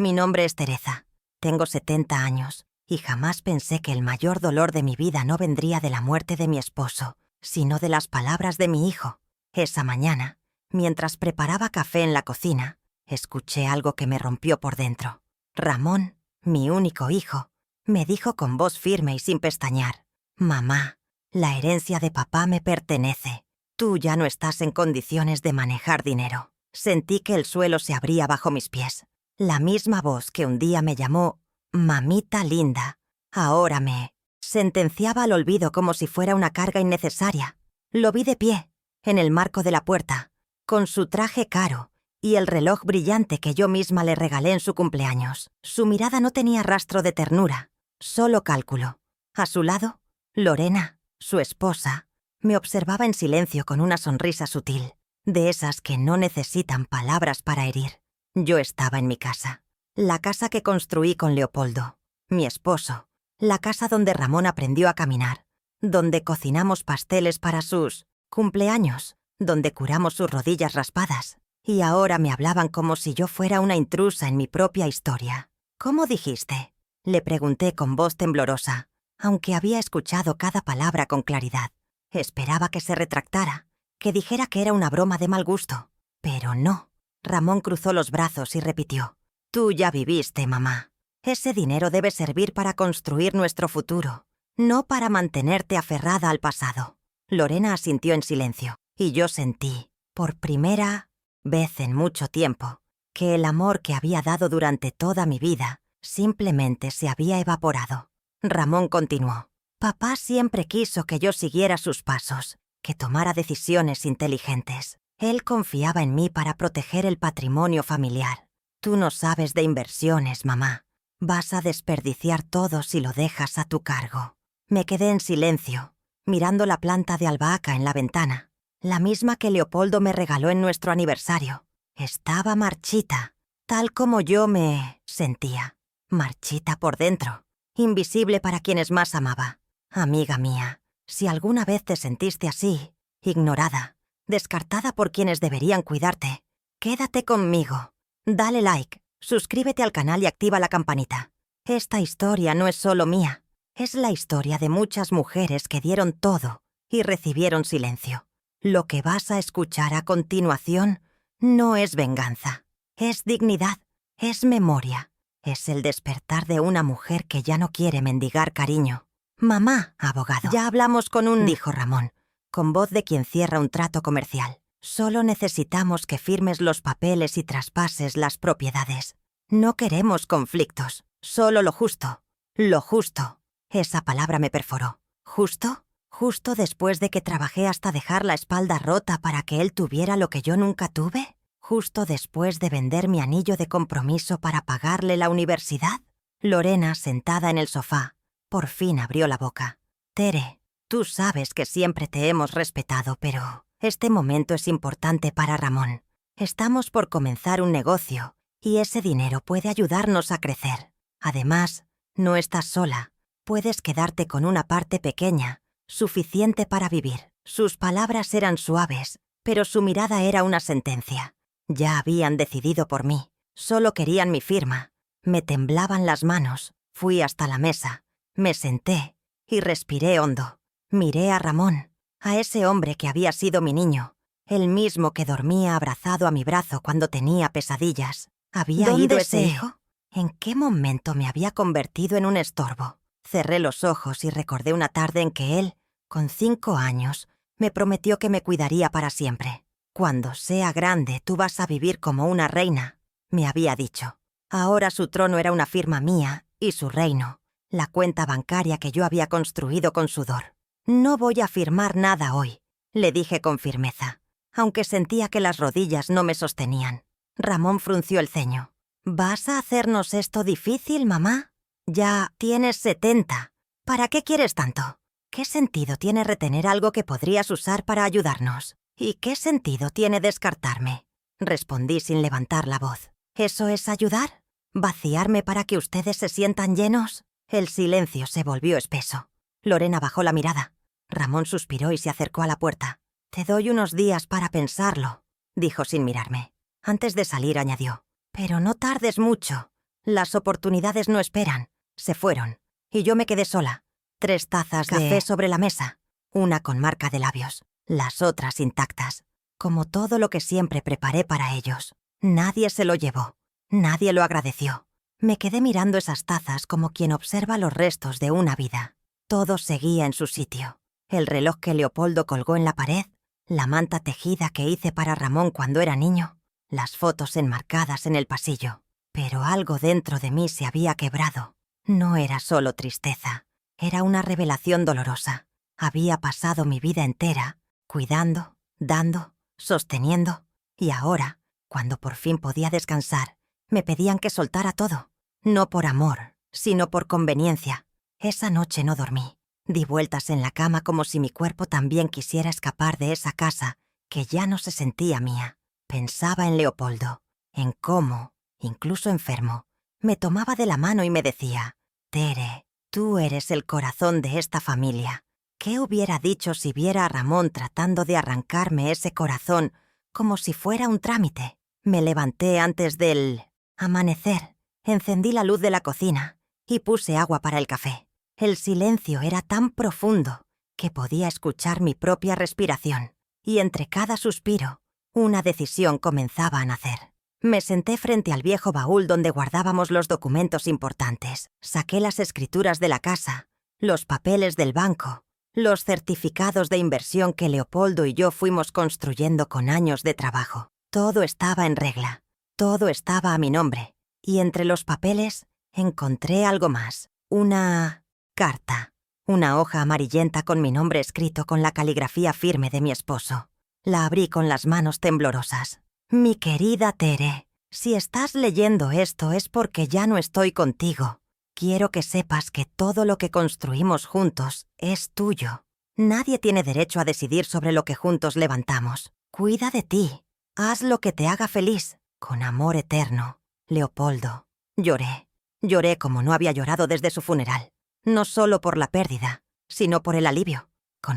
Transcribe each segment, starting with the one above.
Mi nombre es Teresa. Tengo 70 años y jamás pensé que el mayor dolor de mi vida no vendría de la muerte de mi esposo, sino de las palabras de mi hijo. Esa mañana, mientras preparaba café en la cocina, escuché algo que me rompió por dentro. Ramón, mi único hijo, me dijo con voz firme y sin pestañear: «Mamá, la herencia de papá me pertenece. Tú ya no estás en condiciones de manejar dinero». Sentí que el suelo se abría bajo mis pies. La misma voz que un día me llamó «mamita linda», ahora me sentenciaba al olvido como si fuera una carga innecesaria. Lo vi de pie, en el marco de la puerta, con su traje caro y el reloj brillante que yo misma le regalé en su cumpleaños. Su mirada no tenía rastro de ternura, solo cálculo. A su lado, Lorena, su esposa, me observaba en silencio con una sonrisa sutil, de esas que no necesitan palabras para herir. Yo estaba en mi casa, la casa que construí con Leopoldo, mi esposo, la casa donde Ramón aprendió a caminar, donde cocinamos pasteles para sus cumpleaños, donde curamos sus rodillas raspadas. Y ahora me hablaban como si yo fuera una intrusa en mi propia historia. «¿Cómo dijiste?», le pregunté con voz temblorosa, aunque había escuchado cada palabra con claridad. Esperaba que se retractara, que dijera que era una broma de mal gusto. Pero no. Ramón cruzó los brazos y repitió: «Tú ya viviste, mamá. Ese dinero debe servir para construir nuestro futuro, no para mantenerte aferrada al pasado». Lorena asintió en silencio, y yo sentí, por primera vez en mucho tiempo, que el amor que había dado durante toda mi vida simplemente se había evaporado. Ramón continuó: «Papá siempre quiso que yo siguiera sus pasos, que tomara decisiones inteligentes. Él confiaba en mí para proteger el patrimonio familiar. Tú no sabes de inversiones, mamá. Vas a desperdiciar todo si lo dejas a tu cargo». Me quedé en silencio, mirando la planta de albahaca en la ventana, la misma que Leopoldo me regaló en nuestro aniversario. Estaba marchita, tal como yo me sentía, marchita por dentro, invisible para quienes más amaba. Amiga mía, si alguna vez te sentiste así, ignorada, descartada por quienes deberían cuidarte, quédate conmigo. Dale like, suscríbete al canal y activa la campanita. Esta historia no es solo mía, es la historia de muchas mujeres que dieron todo y recibieron silencio. Lo que vas a escuchar a continuación no es venganza, es dignidad, es memoria, es el despertar de una mujer que ya no quiere mendigar cariño. «Mamá, abogado, ya hablamos con un», dijo Ramón, con voz de quien cierra un trato comercial. «Solo necesitamos que firmes los papeles y traspases las propiedades. No queremos conflictos, solo lo justo. Lo justo». Esa palabra me perforó. ¿Justo? ¿Justo después de que trabajé hasta dejar la espalda rota para que él tuviera lo que yo nunca tuve? ¿Justo después de vender mi anillo de compromiso para pagarle la universidad? Lorena, sentada en el sofá, por fin abrió la boca. «Tere, tú sabes que siempre te hemos respetado, pero este momento es importante para Ramón. Estamos por comenzar un negocio y ese dinero puede ayudarnos a crecer. Además, no estás sola. Puedes quedarte con una parte pequeña, suficiente para vivir». Sus palabras eran suaves, pero su mirada era una sentencia. Ya habían decidido por mí, solo querían mi firma. Me temblaban las manos, fui hasta la mesa, me senté y respiré hondo. Miré a Ramón, a ese hombre que había sido mi niño, el mismo que dormía abrazado a mi brazo cuando tenía pesadillas. ¿Había ido ese hijo? ¿En qué momento me había convertido en un estorbo? Cerré los ojos y recordé una tarde en que él, con 5 años, me prometió que me cuidaría para siempre. «Cuando sea grande, tú vas a vivir como una reina», me había dicho. Ahora su trono era una firma mía y su reino, la cuenta bancaria que yo había construido con sudor. «No voy a firmar nada hoy», le dije con firmeza, aunque sentía que las rodillas no me sostenían. Ramón frunció el ceño. «¿Vas a hacernos esto difícil, mamá? Ya tienes 70. ¿Para qué quieres tanto? ¿Qué sentido tiene retener algo que podrías usar para ayudarnos? ¿Y qué sentido tiene descartarme?», respondí sin levantar la voz. «¿Eso es ayudar? ¿Vaciarme para que ustedes se sientan llenos?». El silencio se volvió espeso. Lorena bajó la mirada. Ramón suspiró y se acercó a la puerta. «Te doy unos días para pensarlo», dijo sin mirarme. Antes de salir añadió: «Pero no tardes mucho. Las oportunidades no esperan. Se fueron. Y yo me quedé sola. 3 tazas de café sobre la mesa. Una con marca de labios. Las otras intactas. Como todo lo que siempre preparé para ellos. Nadie se lo llevó. Nadie lo agradeció. Me quedé mirando esas tazas como quien observa los restos de una vida. Todo seguía en su sitio. El reloj que Leopoldo colgó en la pared, la manta tejida que hice para Ramón cuando era niño, las fotos enmarcadas en el pasillo. Pero algo dentro de mí se había quebrado. No era solo tristeza, era una revelación dolorosa. Había pasado mi vida entera, cuidando, dando, sosteniendo, y ahora, cuando por fin podía descansar, me pedían que soltara todo. No por amor, sino por conveniencia. Esa noche no dormí. Di vueltas en la cama como si mi cuerpo también quisiera escapar de esa casa que ya no se sentía mía. Pensaba en Leopoldo, en cómo, incluso enfermo, me tomaba de la mano y me decía: «Tere, tú eres el corazón de esta familia». ¿Qué hubiera dicho si viera a Ramón tratando de arrancarme ese corazón como si fuera un trámite? Me levanté antes del amanecer, encendí la luz de la cocina y puse agua para el café. El silencio era tan profundo que podía escuchar mi propia respiración, y entre cada suspiro, una decisión comenzaba a nacer. Me senté frente al viejo baúl donde guardábamos los documentos importantes. Saqué las escrituras de la casa, los papeles del banco, los certificados de inversión que Leopoldo y yo fuimos construyendo con años de trabajo. Todo estaba en regla, todo estaba a mi nombre, y entre los papeles encontré algo más. Una carta, una hoja amarillenta con mi nombre escrito con la caligrafía firme de mi esposo. La abrí con las manos temblorosas. «Mi querida Tere, si estás leyendo esto es porque ya no estoy contigo. Quiero que sepas que todo lo que construimos juntos es tuyo. Nadie tiene derecho a decidir sobre lo que juntos levantamos. Cuida de ti. Haz lo que te haga feliz. Con amor eterno, Leopoldo». Lloré. Lloré como no había llorado desde su funeral. No solo por la pérdida, sino por el alivio.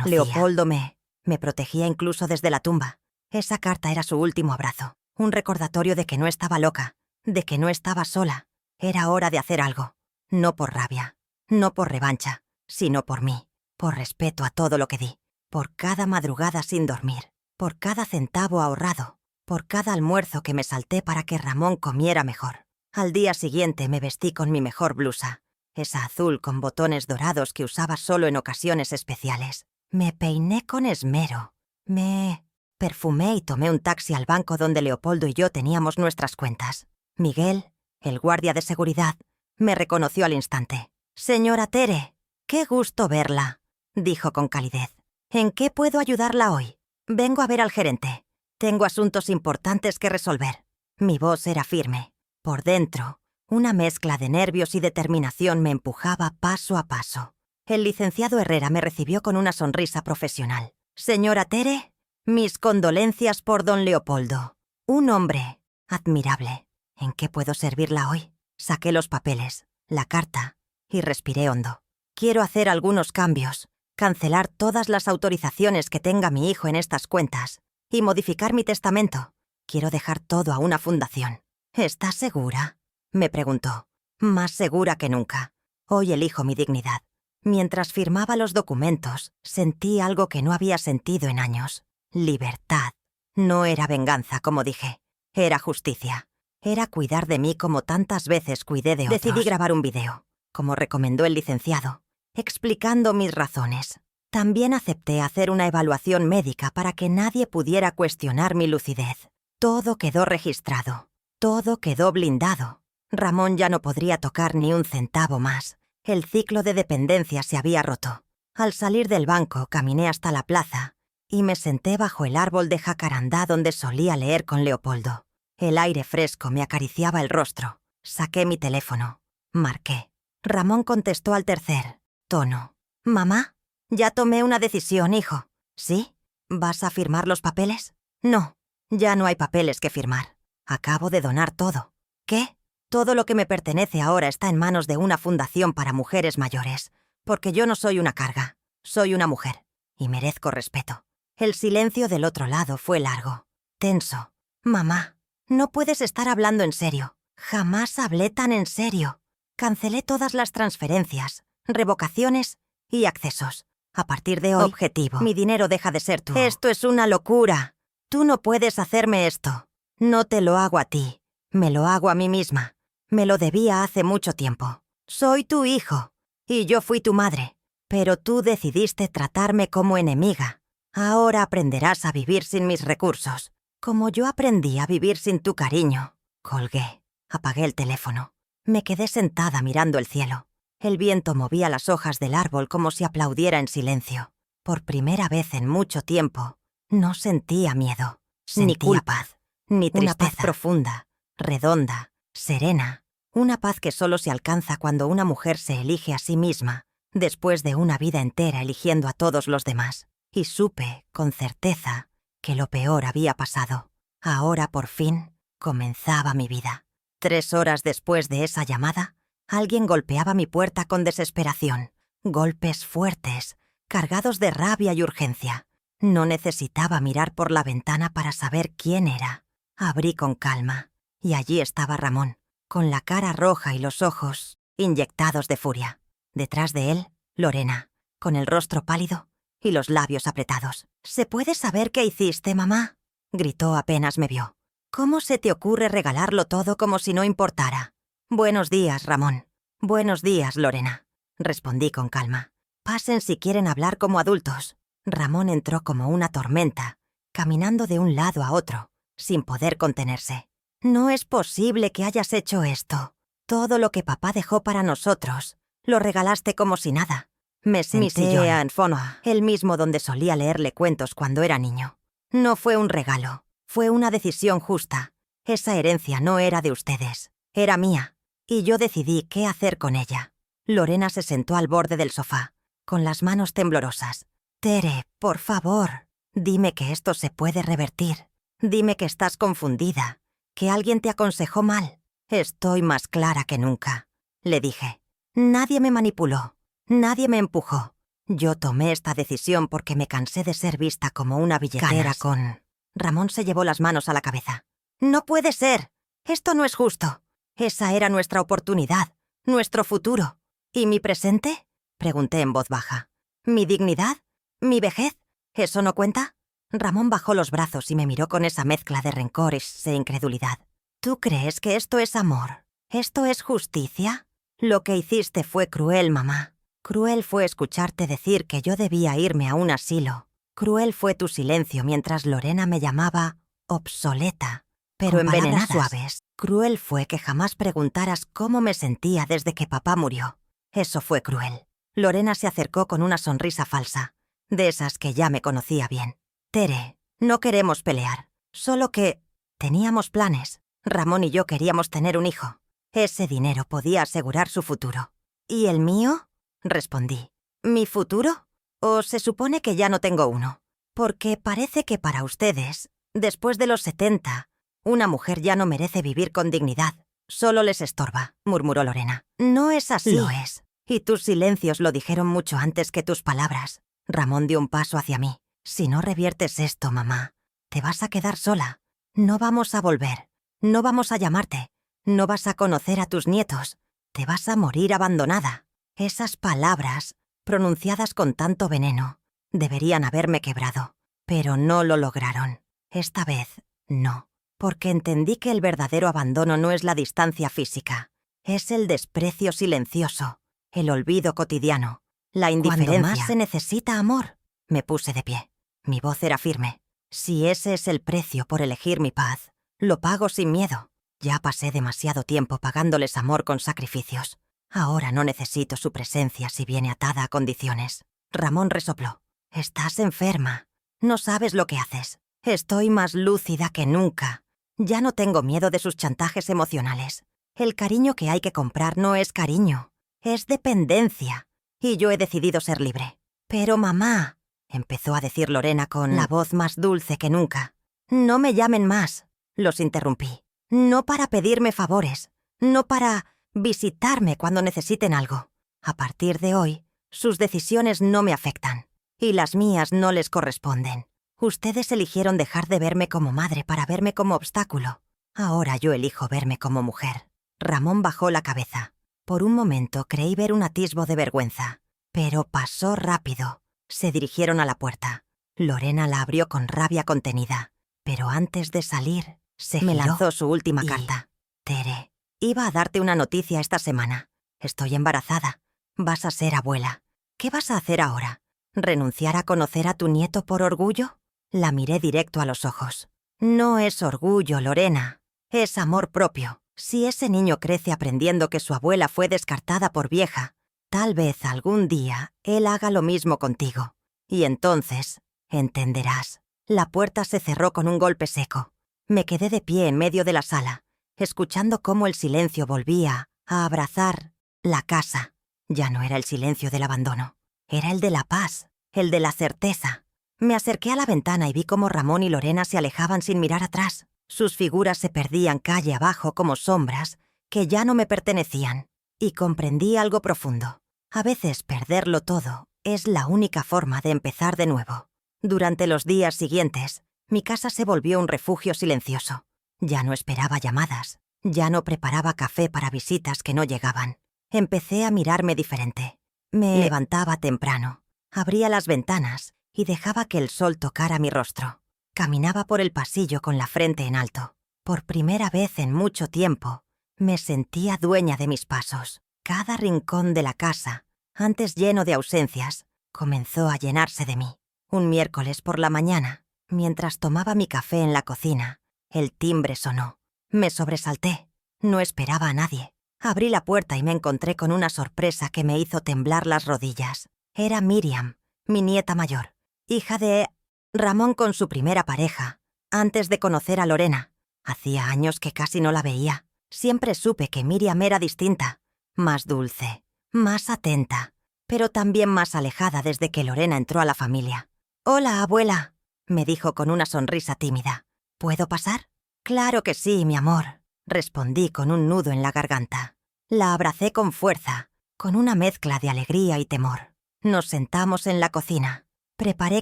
Leopoldo me protegía incluso desde la tumba. Esa carta era su último abrazo. Un recordatorio de que no estaba loca, de que no estaba sola. Era hora de hacer algo. No por rabia, no por revancha, sino por mí, por respeto a todo lo que di, por cada madrugada sin dormir, por cada centavo ahorrado, por cada almuerzo que me salté para que Ramón comiera mejor. Al día siguiente me vestí con mi mejor blusa, esa azul con botones dorados que usaba solo en ocasiones especiales. Me peiné con esmero, me perfumé y tomé un taxi al banco donde Leopoldo y yo teníamos nuestras cuentas. Miguel, el guardia de seguridad, me reconoció al instante. «Señora Tere, qué gusto verla», dijo con calidez. «¿En qué puedo ayudarla hoy? Vengo a ver al gerente. Tengo asuntos importantes que resolver». Mi voz era firme. Por dentro, una mezcla de nervios y determinación me empujaba paso a paso. El licenciado Herrera me recibió con una sonrisa profesional. «Señora Tere, mis condolencias por don Leopoldo. Un hombre admirable. ¿En qué puedo servirla hoy?» Saqué los papeles, la carta, y respiré hondo. «Quiero hacer algunos cambios, cancelar todas las autorizaciones que tenga mi hijo en estas cuentas y modificar mi testamento. Quiero dejar todo a una fundación». «¿Estás segura?», me preguntó. Más segura que nunca. Hoy elijo mi dignidad. Mientras firmaba los documentos, sentí algo que no había sentido en años. Libertad. No era venganza, como dije. Era justicia. Era cuidar de mí como tantas veces cuidé de otros. Decidí grabar un video, como recomendó el licenciado, explicando mis razones. También acepté hacer una evaluación médica para que nadie pudiera cuestionar mi lucidez. Todo quedó registrado. Todo quedó blindado. Ramón ya no podría tocar ni un centavo más. El ciclo de dependencia se había roto. Al salir del banco, caminé hasta la plaza y me senté bajo el árbol de jacarandá donde solía leer con Leopoldo. El aire fresco me acariciaba el rostro. Saqué mi teléfono. Marqué. Ramón contestó al tercer tono. «Mamá, ya tomé una decisión, hijo». «¿Sí? ¿Vas a firmar los papeles?» «No, ya no hay papeles que firmar. Acabo de donar todo». «¿Qué?» «Todo lo que me pertenece ahora está en manos de una fundación para mujeres mayores, porque yo no soy una carga, soy una mujer, y merezco respeto». El silencio del otro lado fue largo, tenso. «Mamá, no puedes estar hablando en serio. Jamás hablé tan en serio. Cancelé todas las transferencias, revocaciones y accesos. A partir de hoy, objetivo, mi dinero deja de ser tuyo. Esto es una locura. Tú no puedes hacerme esto. No te lo hago a ti. Me lo hago a mí misma. Me lo debía hace mucho tiempo. Soy tu hijo. Y yo fui tu madre. Pero tú decidiste tratarme como enemiga. Ahora aprenderás a vivir sin mis recursos. Como yo aprendí a vivir sin tu cariño. Colgué. Apagué el teléfono. Me quedé sentada mirando el cielo. El viento movía las hojas del árbol como si aplaudiera en silencio. Por primera vez en mucho tiempo, no sentía miedo. Ni culpa, ni tristeza. Una paz profunda, redonda, serena. Una paz que solo se alcanza cuando una mujer se elige a sí misma, después de una vida entera eligiendo a todos los demás. Y supe, con certeza, que lo peor había pasado. Ahora, por fin, comenzaba mi vida. 3 horas después de esa llamada, alguien golpeaba mi puerta con desesperación. Golpes fuertes, cargados de rabia y urgencia. No necesitaba mirar por la ventana para saber quién era. Abrí con calma, y allí estaba Ramón, con la cara roja y los ojos inyectados de furia. Detrás de él, Lorena, con el rostro pálido y los labios apretados. «¿Se puede saber qué hiciste, mamá?», gritó apenas me vio. «¿Cómo se te ocurre regalarlo todo como si no importara?» «Buenos días, Ramón. Buenos días, Lorena», respondí con calma. «Pasen si quieren hablar como adultos». Ramón entró como una tormenta, caminando de un lado a otro, sin poder contenerse. «No es posible que hayas hecho esto. Todo lo que papá dejó para nosotros, lo regalaste como si nada». Me senté en Fonoa, el mismo donde solía leerle cuentos cuando era niño. «No fue un regalo, fue una decisión justa. Esa herencia no era de ustedes, era mía, y yo decidí qué hacer con ella». Lorena se sentó al borde del sofá, con las manos temblorosas. «Tere, por favor, dime que esto se puede revertir. Dime que estás confundida, que alguien te aconsejó mal». «Estoy más clara que nunca», le dije. «Nadie me manipuló, nadie me empujó. Yo tomé esta decisión porque me cansé de ser vista como una billetera con...». Ramón se llevó las manos a la cabeza. «No puede ser. Esto no es justo. Esa era nuestra oportunidad, nuestro futuro. ¿Y mi presente?», pregunté en voz baja. «¿Mi dignidad? ¿Mi vejez? ¿Eso no cuenta?». Ramón bajó los brazos y me miró con esa mezcla de rencor e incredulidad. «¿Tú crees que esto es amor? ¿Esto es justicia? Lo que hiciste fue cruel, mamá. Cruel fue escucharte decir que yo debía irme a un asilo. Cruel fue tu silencio mientras Lorena me llamaba obsoleta, pero en palabras suaves. Cruel fue que jamás preguntaras cómo me sentía desde que papá murió. Eso fue cruel». Lorena se acercó con una sonrisa falsa, de esas que ya me conocía bien. «Tere, no queremos pelear, solo que teníamos planes. Ramón y yo queríamos tener un hijo. Ese dinero podía asegurar su futuro». «¿Y el mío?», respondí. «¿Mi futuro? ¿O se supone que ya no tengo uno? Porque parece que para ustedes, después de los 70, una mujer ya no merece vivir con dignidad. Solo les estorba», murmuró Lorena. «No es así». «Lo es. Y tus silencios lo dijeron mucho antes que tus palabras». Ramón dio un paso hacia mí. «Si no reviertes esto, mamá, te vas a quedar sola. No vamos a volver. No vamos a llamarte. No vas a conocer a tus nietos. Te vas a morir abandonada». Esas palabras, pronunciadas con tanto veneno, deberían haberme quebrado, pero no lo lograron. Esta vez, no, porque entendí que el verdadero abandono no es la distancia física, es el desprecio silencioso, el olvido cotidiano, la indiferencia. Cuando más se necesita amor. Me puse de pie. Mi voz era firme. «Si ese es el precio por elegir mi paz, lo pago sin miedo. Ya pasé demasiado tiempo pagándoles amor con sacrificios. Ahora no necesito su presencia si viene atada a condiciones». Ramón resopló. «Estás enferma. No sabes lo que haces. Estoy más lúcida que nunca. Ya no tengo miedo de sus chantajes emocionales. El cariño que hay que comprar no es cariño, es dependencia. Y yo he decidido ser libre». «Pero mamá», empezó a decir Lorena con la voz más dulce que nunca. «No me llamen más», los interrumpí. «No para pedirme favores, no para visitarme cuando necesiten algo. A partir de hoy, sus decisiones no me afectan, y las mías no les corresponden. Ustedes eligieron dejar de verme como madre para verme como obstáculo. Ahora yo elijo verme como mujer». Ramón bajó la cabeza. Por un momento creí ver un atisbo de vergüenza, pero pasó rápido. Se dirigieron a la puerta. Lorena la abrió con rabia contenida, pero antes de salir, me lanzó su última carta. Tere, iba a darte una noticia esta semana. Estoy embarazada. Vas a ser abuela. ¿Qué vas a hacer ahora? ¿Renunciar a conocer a tu nieto por orgullo? La miré directo a los ojos. No es orgullo, Lorena. Es amor propio. Si ese niño crece aprendiendo que su abuela fue descartada por vieja, tal vez algún día él haga lo mismo contigo. Y entonces, entenderás. La puerta se cerró con un golpe seco. Me quedé de pie en medio de la sala, escuchando cómo el silencio volvía a abrazar la casa. Ya no era el silencio del abandono. Era el de la paz, el de la certeza. Me acerqué a la ventana y vi cómo Ramón y Lorena se alejaban sin mirar atrás. Sus figuras se perdían calle abajo como sombras que ya no me pertenecían. Y comprendí algo profundo. A veces perderlo todo es la única forma de empezar de nuevo. Durante los días siguientes, mi casa se volvió un refugio silencioso. Ya no esperaba llamadas. Ya no preparaba café para visitas que no llegaban. Empecé a mirarme diferente. Me levantaba temprano, abría las ventanas y dejaba que el sol tocara mi rostro. Caminaba por el pasillo con la frente en alto. Por primera vez en mucho tiempo, me sentía dueña de mis pasos. Cada rincón de la casa, antes lleno de ausencias, comenzó a llenarse de mí. Un miércoles por la mañana, mientras tomaba mi café en la cocina, el timbre sonó. Me sobresalté. No esperaba a nadie. Abrí la puerta y me encontré con una sorpresa que me hizo temblar las rodillas. Era Miriam, mi nieta mayor, hija de Ramón con su primera pareja, antes de conocer a Lorena. Hacía años que casi no la veía. Siempre supe que Miriam era distinta, más dulce, más atenta, pero también más alejada desde que Lorena entró a la familia. «Hola, abuela», me dijo con una sonrisa tímida. «¿Puedo pasar?» «Claro que sí, mi amor», respondí con un nudo en la garganta. La abracé con fuerza, con una mezcla de alegría y temor. Nos sentamos en la cocina. Preparé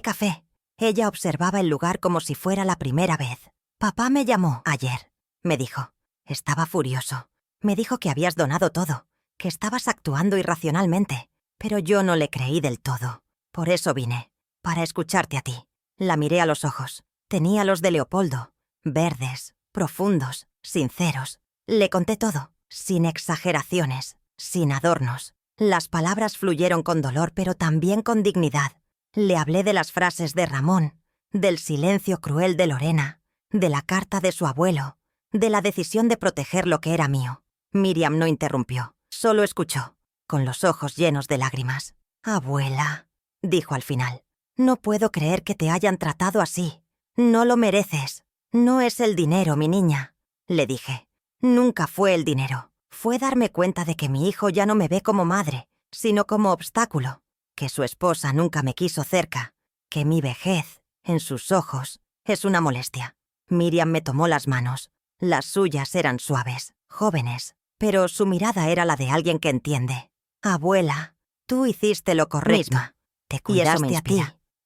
café. Ella observaba el lugar como si fuera la primera vez. «Papá me llamó ayer», me dijo. Estaba furioso. Me dijo que habías donado todo, que estabas actuando irracionalmente, pero yo no le creí del todo. Por eso vine, para escucharte a ti. La miré a los ojos. Tenía los de Leopoldo, verdes, profundos, sinceros. Le conté todo, sin exageraciones, sin adornos. Las palabras fluyeron con dolor, pero también con dignidad. Le hablé de las frases de Ramón, del silencio cruel de Lorena, de la carta de su abuelo, de la decisión de proteger lo que era mío. Miriam no interrumpió, solo escuchó, con los ojos llenos de lágrimas. «Abuela», dijo al final, «no puedo creer que te hayan tratado así. No lo mereces. No es el dinero, mi niña», le dije. «Nunca fue el dinero. Fue darme cuenta de que mi hijo ya no me ve como madre, sino como obstáculo, que su esposa nunca me quiso cerca, que mi vejez, en sus ojos, es una molestia». Miriam me tomó las manos. Las suyas eran suaves, jóvenes, pero su mirada era la de alguien que entiende. «Abuela, tú hiciste lo correcto. Misma. Te cuidaste a ti,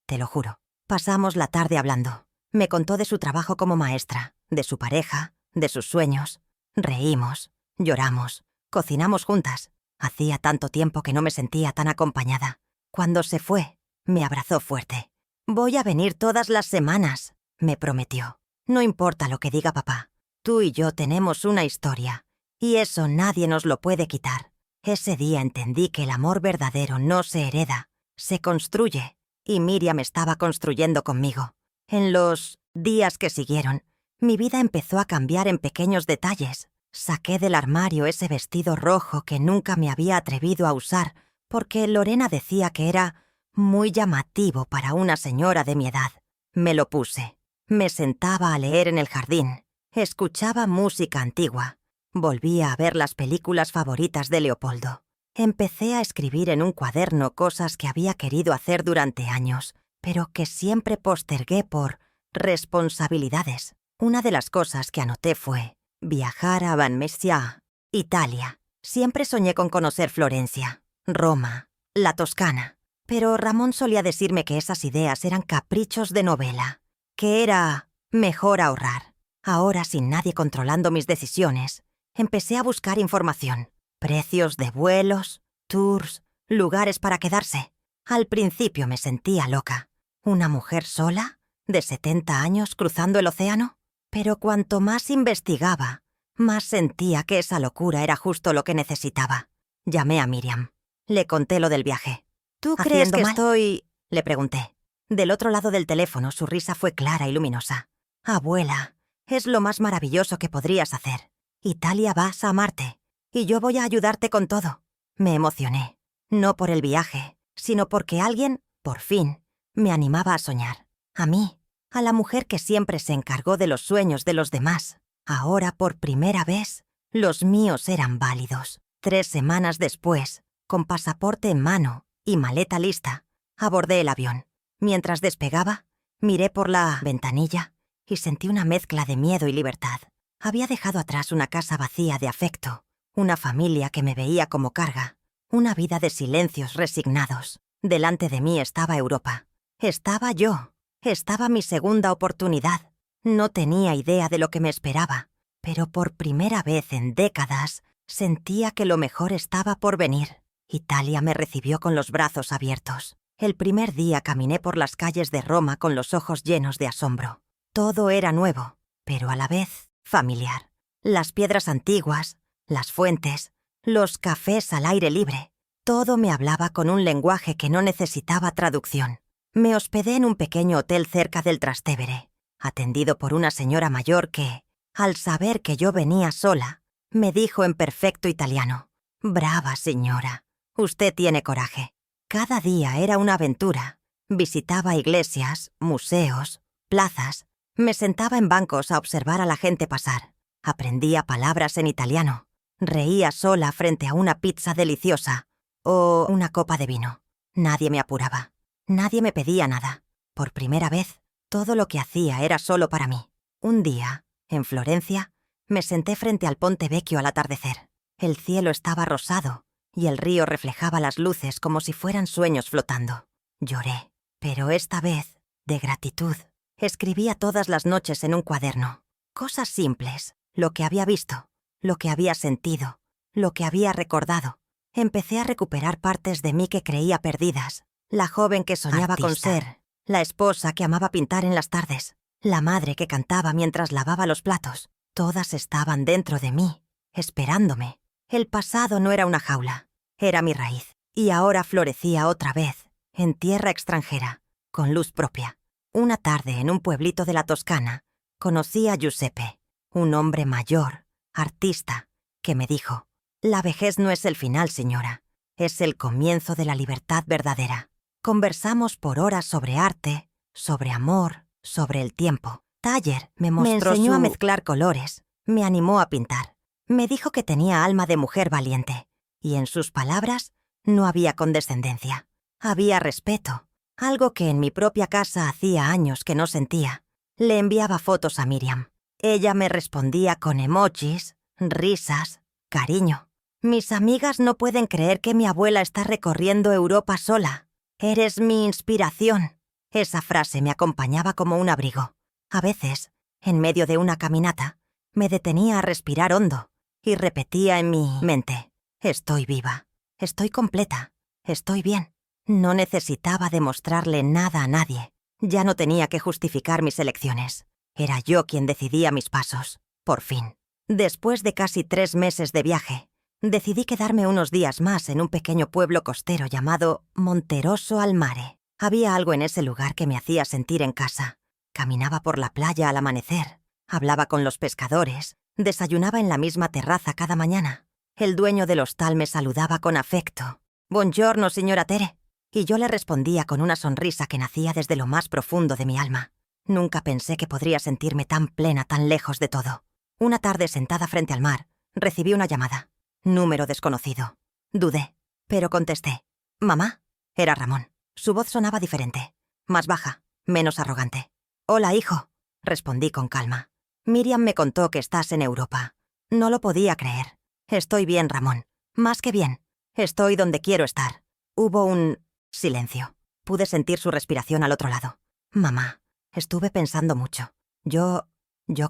te lo juro». Pasamos la tarde hablando. Me contó de su trabajo como maestra, de su pareja, de sus sueños. Reímos, lloramos, cocinamos juntas. Hacía tanto tiempo que no me sentía tan acompañada. Cuando se fue, me abrazó fuerte. «Voy a venir todas las semanas», me prometió. «No importa lo que diga papá. Tú y yo tenemos una historia, y eso nadie nos lo puede quitar». Ese día entendí que el amor verdadero no se hereda, se construye, y Miriam estaba construyendo conmigo. En los días que siguieron, mi vida empezó a cambiar en pequeños detalles. Saqué del armario ese vestido rojo que nunca me había atrevido a usar, porque Lorena decía que era muy llamativo para una señora de mi edad. Me lo puse. Me sentaba a leer en el jardín. Escuchaba música antigua. Volvía a ver las películas favoritas de Leopoldo. Empecé a escribir en un cuaderno cosas que había querido hacer durante años, pero que siempre postergué por responsabilidades. Una de las cosas que anoté fue viajar a Venezia, Italia. Siempre soñé con conocer Florencia, Roma, la Toscana, pero Ramón solía decirme que esas ideas eran caprichos de novela, que era mejor ahorrar. Ahora, sin nadie controlando mis decisiones, Empecé a buscar información. Precios de vuelos, tours, lugares para quedarse. Al principio me sentía loca. ¿Una mujer sola, de 70 años, cruzando el océano? Pero cuanto más investigaba, más sentía que esa locura era justo lo que necesitaba. Llamé a Miriam. Le conté lo del viaje. ¿Tú crees que estoy...? Le pregunté. Del otro lado del teléfono su risa fue clara y luminosa. Abuela, es lo más maravilloso que podrías hacer. Italia vas a amarte, y yo voy a ayudarte con todo. Me emocioné, no por el viaje, sino porque alguien, por fin, me animaba a soñar. A mí, a la mujer que siempre se encargó de los sueños de los demás. Ahora, por primera vez, los míos eran válidos. 3 semanas después, con pasaporte en mano y maleta lista, abordé el avión. Mientras despegaba, miré por la ventanilla y sentí una mezcla de miedo y libertad. Había dejado atrás una casa vacía de afecto, una familia que me veía como carga, una vida de silencios resignados. Delante de mí estaba Europa. Estaba yo. Estaba mi segunda oportunidad. No tenía idea de lo que me esperaba, pero por primera vez en décadas sentía que lo mejor estaba por venir. Italia me recibió con los brazos abiertos. El primer día caminé por las calles de Roma con los ojos llenos de asombro. Todo era nuevo, pero a la vez familiar. Las piedras antiguas, las fuentes, los cafés al aire libre. Todo me hablaba con un lenguaje que no necesitaba traducción. Me hospedé en un pequeño hotel cerca del Trastevere, atendido por una señora mayor que, al saber que yo venía sola, me dijo en perfecto italiano: «Brava, señora, usted tiene coraje». Cada día era una aventura. Visitaba iglesias, museos, plazas. Me sentaba en bancos a observar a la gente pasar. Aprendía palabras en italiano. Reía sola frente a una pizza deliciosa o una copa de vino. Nadie me apuraba. Nadie me pedía nada. Por primera vez, todo lo que hacía era solo para mí. Un día, en Florencia, me senté frente al Ponte Vecchio al atardecer. El cielo estaba rosado y el río reflejaba las luces como si fueran sueños flotando. Lloré, pero esta vez, de gratitud. Escribía todas las noches en un cuaderno. Cosas simples, lo que había visto, lo que había sentido, lo que había recordado. Empecé a recuperar partes de mí que creía perdidas. La joven que soñaba con ser, la esposa que amaba pintar en las tardes, la madre que cantaba mientras lavaba los platos. Todas estaban dentro de mí, esperándome. El pasado no era una jaula, era mi raíz. Y ahora florecía otra vez, en tierra extranjera, con luz propia. Una tarde en un pueblito de la Toscana, conocí a Giuseppe, un hombre mayor, artista, que me dijo: «La vejez no es el final, señora, es el comienzo de la libertad verdadera». Conversamos por horas sobre arte, sobre amor, sobre el tiempo. Thayer me enseñó a mezclar colores, me animó a pintar. Me dijo que tenía alma de mujer valiente, y en sus palabras no había condescendencia. Había respeto, algo que en mi propia casa hacía años que no sentía. Le enviaba fotos a Miriam. Ella me respondía con emojis, risas, cariño. Mis amigas no pueden creer que mi abuela está recorriendo Europa sola. Eres mi inspiración. Esa frase me acompañaba como un abrigo. A veces, en medio de una caminata, me detenía a respirar hondo y repetía en mi mente: estoy viva, estoy completa, estoy bien. No necesitaba demostrarle nada a nadie. Ya no tenía que justificar mis elecciones. Era yo quien decidía mis pasos, por fin. Después de casi 3 meses de viaje, decidí quedarme unos días más en un pequeño pueblo costero llamado Monterosso al Mare. Había algo en ese lugar que me hacía sentir en casa. Caminaba por la playa al amanecer, hablaba con los pescadores, desayunaba en la misma terraza cada mañana. El dueño del hostal me saludaba con afecto. «Buongiorno, señora Tere». Y yo le respondía con una sonrisa que nacía desde lo más profundo de mi alma. Nunca pensé que podría sentirme tan plena, tan lejos de todo. Una tarde sentada frente al mar, recibí una llamada. Número desconocido. Dudé, pero contesté. «¿Mamá?» Era Ramón. Su voz sonaba diferente, más baja, menos arrogante. «Hola, hijo», respondí con calma. «Miriam me contó que estás en Europa». No lo podía creer. «Estoy bien, Ramón. Más que bien. Estoy donde quiero estar». Hubo un silencio. Pude sentir su respiración al otro lado. «Mamá, estuve pensando mucho. Yo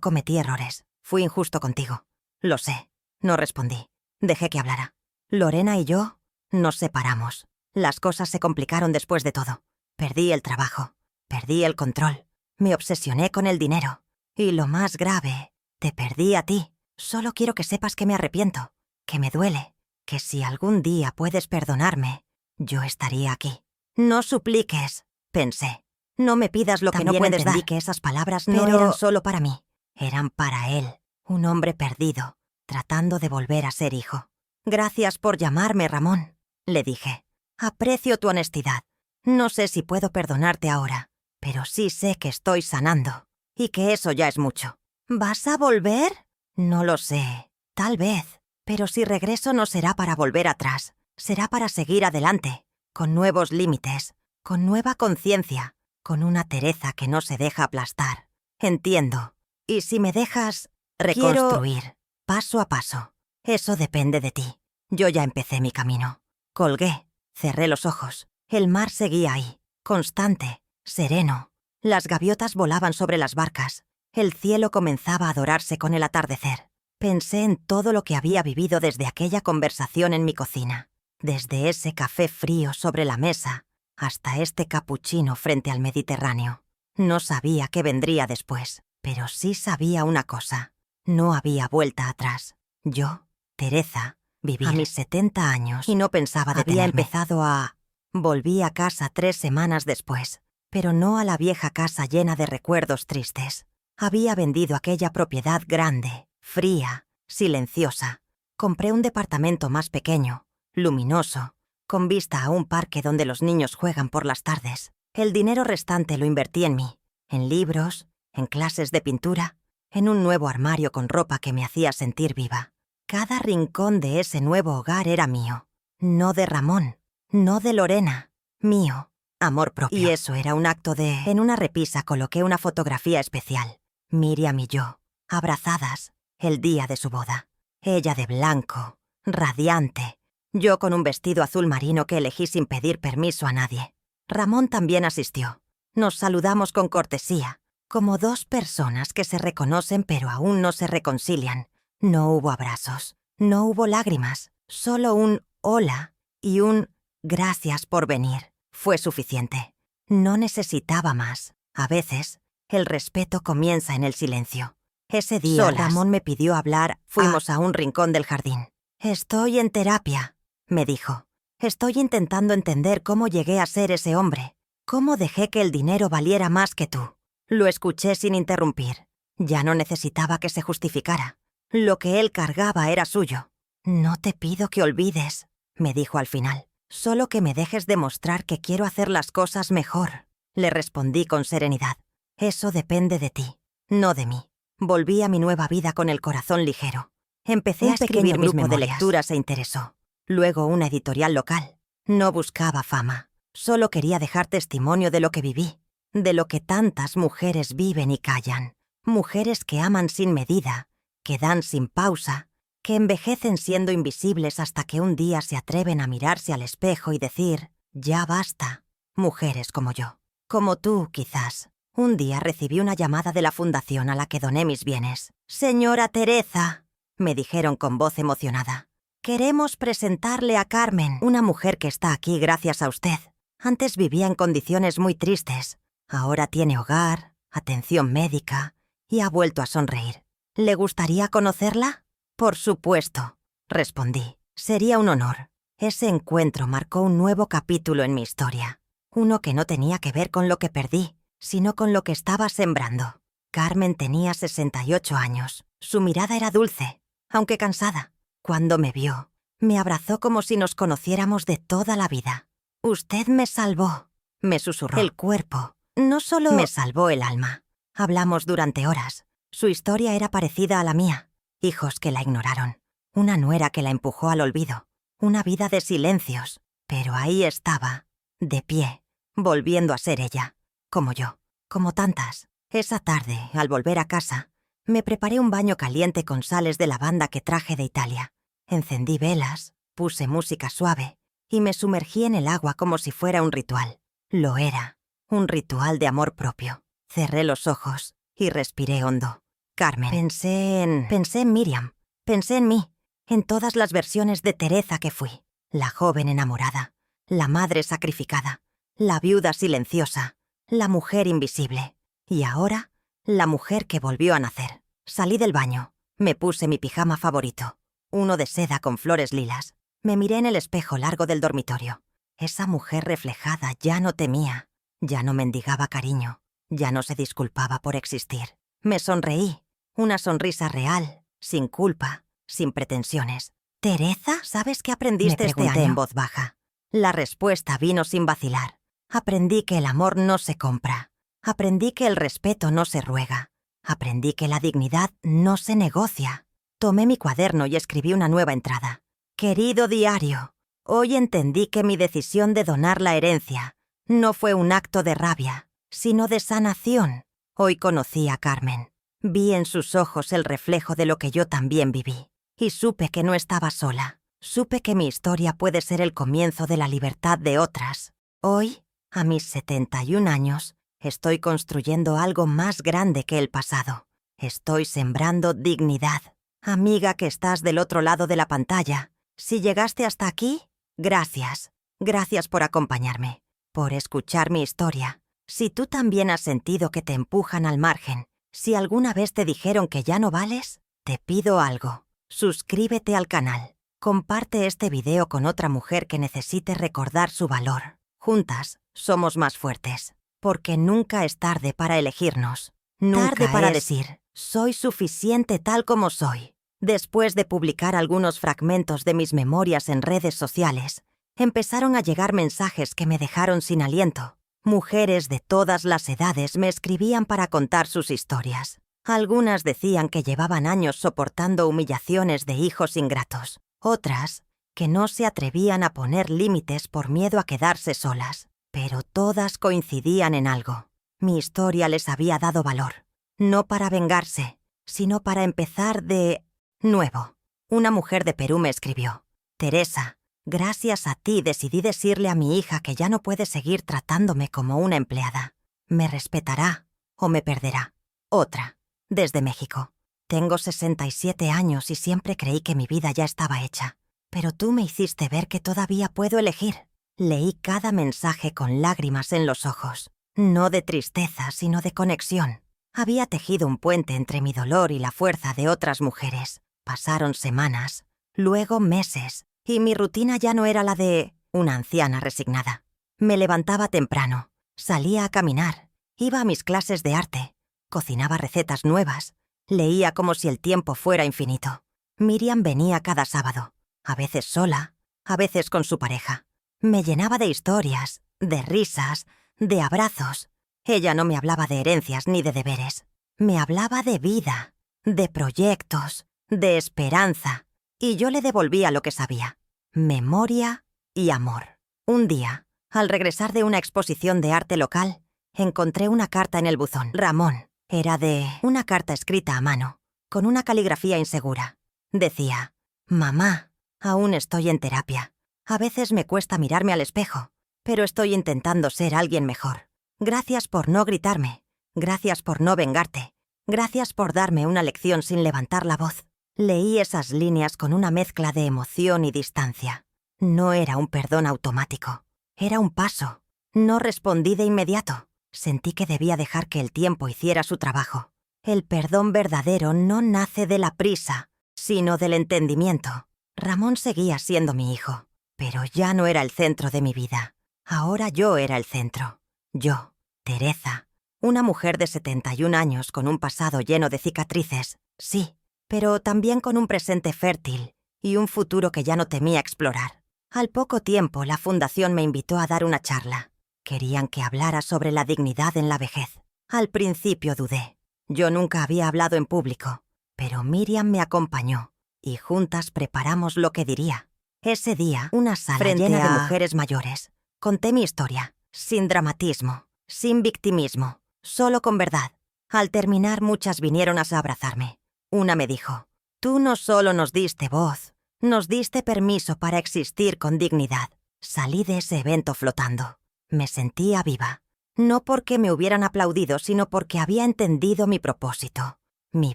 cometí errores. Fui injusto contigo. Lo sé. No respondí. Dejé que hablara. Lorena y yo nos separamos. Las cosas se complicaron después de todo. Perdí el trabajo. Perdí el control. Me obsesioné con el dinero. Y lo más grave, te perdí a ti. Solo quiero que sepas que me arrepiento, que me duele, que si algún día puedes perdonarme, yo estaría aquí. No supliques, pensé. No me pidas lo que no puedes dar. Entendí que esas palabras no eran solo para mí. Eran para él, un hombre perdido, tratando de volver a ser hijo. Gracias por llamarme, Ramón, le dije. Aprecio tu honestidad. No sé si puedo perdonarte ahora, pero sí sé que estoy sanando, y que eso ya es mucho. ¿Vas a volver? No lo sé. Tal vez. Pero si regreso no será para volver atrás. Será para seguir adelante, con nuevos límites, con nueva conciencia, con una Teresa que no se deja aplastar. Entiendo. Y si me dejas reconstruir, paso a paso. Eso depende de ti. Yo ya empecé mi camino. Colgué, cerré los ojos. El mar seguía ahí, constante, sereno. Las gaviotas volaban sobre las barcas. El cielo comenzaba a dorarse con el atardecer. Pensé en todo lo que había vivido desde aquella conversación en mi cocina, desde ese café frío sobre la mesa hasta este capuchino frente al Mediterráneo. No sabía qué vendría después, pero sí sabía una cosa. No había vuelta atrás. Yo, Teresa, vivía a mis 70 años y no pensaba detenerme. Había empezado a... Volví a casa 3 semanas después, pero no a la vieja casa llena de recuerdos tristes. Había vendido aquella propiedad grande, fría, silenciosa. Compré un departamento más pequeño, luminoso, con vista a un parque donde los niños juegan por las tardes. El dinero restante lo invertí en mí, en libros, en clases de pintura, en un nuevo armario con ropa que me hacía sentir viva. Cada rincón de ese nuevo hogar era mío. No de Ramón, no de Lorena, mío. Amor propio. Y eso era un acto de... En una repisa coloqué una fotografía especial. Miriam y yo, abrazadas, el día de su boda. Ella de blanco, radiante. Yo con un vestido azul marino que elegí sin pedir permiso a nadie. Ramón también asistió. Nos saludamos con cortesía, como dos personas que se reconocen pero aún no se reconcilian. No hubo abrazos, no hubo lágrimas, solo un hola y un gracias por venir. Fue suficiente. No necesitaba más. A veces, el respeto comienza en el silencio. Ese día, Ramón me pidió hablar. Fuimos a un rincón del jardín. Estoy en terapia, me dijo. Estoy intentando entender cómo llegué a ser ese hombre. Cómo dejé que el dinero valiera más que tú. Lo escuché sin interrumpir. Ya no necesitaba que se justificara. Lo que él cargaba era suyo. No te pido que olvides, me dijo al final. Solo que me dejes demostrar que quiero hacer las cosas mejor. Le respondí con serenidad. Eso depende de ti, no de mí. Volví a mi nueva vida con el corazón ligero. Empecé a escribir mis memorias. De lectura se interesó. Luego una editorial local. No buscaba fama. Solo quería dejar testimonio de lo que viví. De lo que tantas mujeres viven y callan. Mujeres que aman sin medida, que dan sin pausa, que envejecen siendo invisibles hasta que un día se atreven a mirarse al espejo y decir, ya basta. Mujeres como yo. Como tú, quizás. Un día recibí una llamada de la fundación a la que doné mis bienes. «Señora Teresa», me dijeron con voz emocionada. «Queremos presentarle a Carmen, una mujer que está aquí gracias a usted. Antes vivía en condiciones muy tristes. Ahora tiene hogar, atención médica y ha vuelto a sonreír. ¿Le gustaría conocerla?» «Por supuesto», respondí. «Sería un honor». Ese encuentro marcó un nuevo capítulo en mi historia. Uno que no tenía que ver con lo que perdí, sino con lo que estaba sembrando. Carmen tenía 68 años. Su mirada era dulce, aunque cansada. Cuando me vio, me abrazó como si nos conociéramos de toda la vida. «Usted me salvó», me susurró. «El cuerpo. No solo me salvó el alma». Hablamos durante horas. Su historia era parecida a la mía. Hijos que la ignoraron. Una nuera que la empujó al olvido. Una vida de silencios. Pero ahí estaba, de pie, volviendo a ser ella. Como yo, como tantas. Esa tarde, al volver a casa, me preparé un baño caliente con sales de lavanda que traje de Italia. Encendí velas, puse música suave y me sumergí en el agua como si fuera un ritual. Lo era, un ritual de amor propio. Cerré los ojos y respiré hondo. Carmen. Pensé en Miriam. Pensé en mí. en todas las versiones de Teresa que fui. La joven enamorada, la madre sacrificada, la viuda silenciosa, la mujer invisible. Y ahora, la mujer que volvió a nacer. Salí del baño, me puse mi pijama favorito, uno de seda con flores lilas. Me miré en el espejo largo del dormitorio. Esa mujer reflejada ya no temía, ya no mendigaba cariño, ya no se disculpaba por existir. Me sonreí, una sonrisa real, sin culpa, sin pretensiones. «Teresa, ¿sabes qué aprendiste este año?», en voz baja. La respuesta vino sin vacilar. Aprendí que el amor no se compra. Aprendí que el respeto no se ruega. Aprendí que la dignidad no se negocia. Tomé mi cuaderno y escribí una nueva entrada. «Querido diario, hoy entendí que mi decisión de donar la herencia no fue un acto de rabia, sino de sanación. Hoy conocí a Carmen. Vi en sus ojos el reflejo de lo que yo también viví. Y supe que no estaba sola. Supe que mi historia puede ser el comienzo de la libertad de otras. Hoy, a mis 71 años, estoy construyendo algo más grande que el pasado. Estoy sembrando dignidad. Amiga que estás del otro lado de la pantalla, si llegaste hasta aquí, gracias. Gracias por acompañarme, por escuchar mi historia. Si tú también has sentido que te empujan al margen, si alguna vez te dijeron que ya no vales, te pido algo. Suscríbete al canal. Comparte este video con otra mujer que necesite recordar su valor. Juntas, somos más fuertes. Porque nunca es tarde para elegirnos. Nunca tarde para decir, soy suficiente tal como soy. Después de publicar algunos fragmentos de mis memorias en redes sociales, empezaron a llegar mensajes que me dejaron sin aliento. Mujeres de todas las edades me escribían para contar sus historias. Algunas decían que llevaban años soportando humillaciones de hijos ingratos. Otras, que no se atrevían a poner límites por miedo a quedarse solas. Pero todas coincidían en algo. Mi historia les había dado valor. No para vengarse, sino para empezar de nuevo. Una mujer de Perú me escribió: «Teresa, gracias a ti decidí decirle a mi hija que ya no puede seguir tratándome como una empleada. Me respetará o me perderá». Otra, desde México: «Tengo 67 años y siempre creí que mi vida ya estaba hecha. Pero tú me hiciste ver que todavía puedo elegir». Leí cada mensaje con lágrimas en los ojos. No de tristeza, sino de conexión. Había tejido un puente entre mi dolor y la fuerza de otras mujeres. Pasaron semanas, luego meses, y mi rutina ya no era la de una anciana resignada. Me levantaba temprano, salía a caminar, iba a mis clases de arte, cocinaba recetas nuevas, leía como si el tiempo fuera infinito. Miriam venía cada sábado, a veces sola, a veces con su pareja. Me llenaba de historias, de risas, de abrazos. Ella no me hablaba de herencias ni de deberes. Me hablaba de vida, de proyectos, de esperanza. Y yo le devolvía lo que sabía: memoria y amor. Un día, al regresar de una exposición de arte local, encontré una carta en el buzón. Ramón. Era de una carta escrita a mano, con una caligrafía insegura. Decía: «Mamá, aún estoy en terapia. A veces me cuesta mirarme al espejo, pero estoy intentando ser alguien mejor. Gracias por no gritarme. Gracias por no vengarte. Gracias por darme una lección sin levantar la voz». Leí esas líneas con una mezcla de emoción y distancia. No era un perdón automático. Era un paso. No respondí de inmediato. Sentí que debía dejar que el tiempo hiciera su trabajo. El perdón verdadero no nace de la prisa, sino del entendimiento. Ramón seguía siendo mi hijo, pero ya no era el centro de mi vida. Ahora yo era el centro. Yo, Teresa, una mujer de 71 años con un pasado lleno de cicatrices, sí, pero también con un presente fértil y un futuro que ya no temía explorar. Al poco tiempo, la fundación me invitó a dar una charla. Querían que hablara sobre la dignidad en la vejez. Al principio dudé. Yo nunca había hablado en público, pero Miriam me acompañó y juntas preparamos lo que diría. Ese día, una sala llena de mujeres mayores. Conté mi historia, sin dramatismo, sin victimismo, solo con verdad. Al terminar, muchas vinieron a abrazarme. Una me dijo: «Tú no solo nos diste voz, nos diste permiso para existir con dignidad». Salí de ese evento flotando. Me sentía viva. No porque me hubieran aplaudido, sino porque había entendido mi propósito. Mi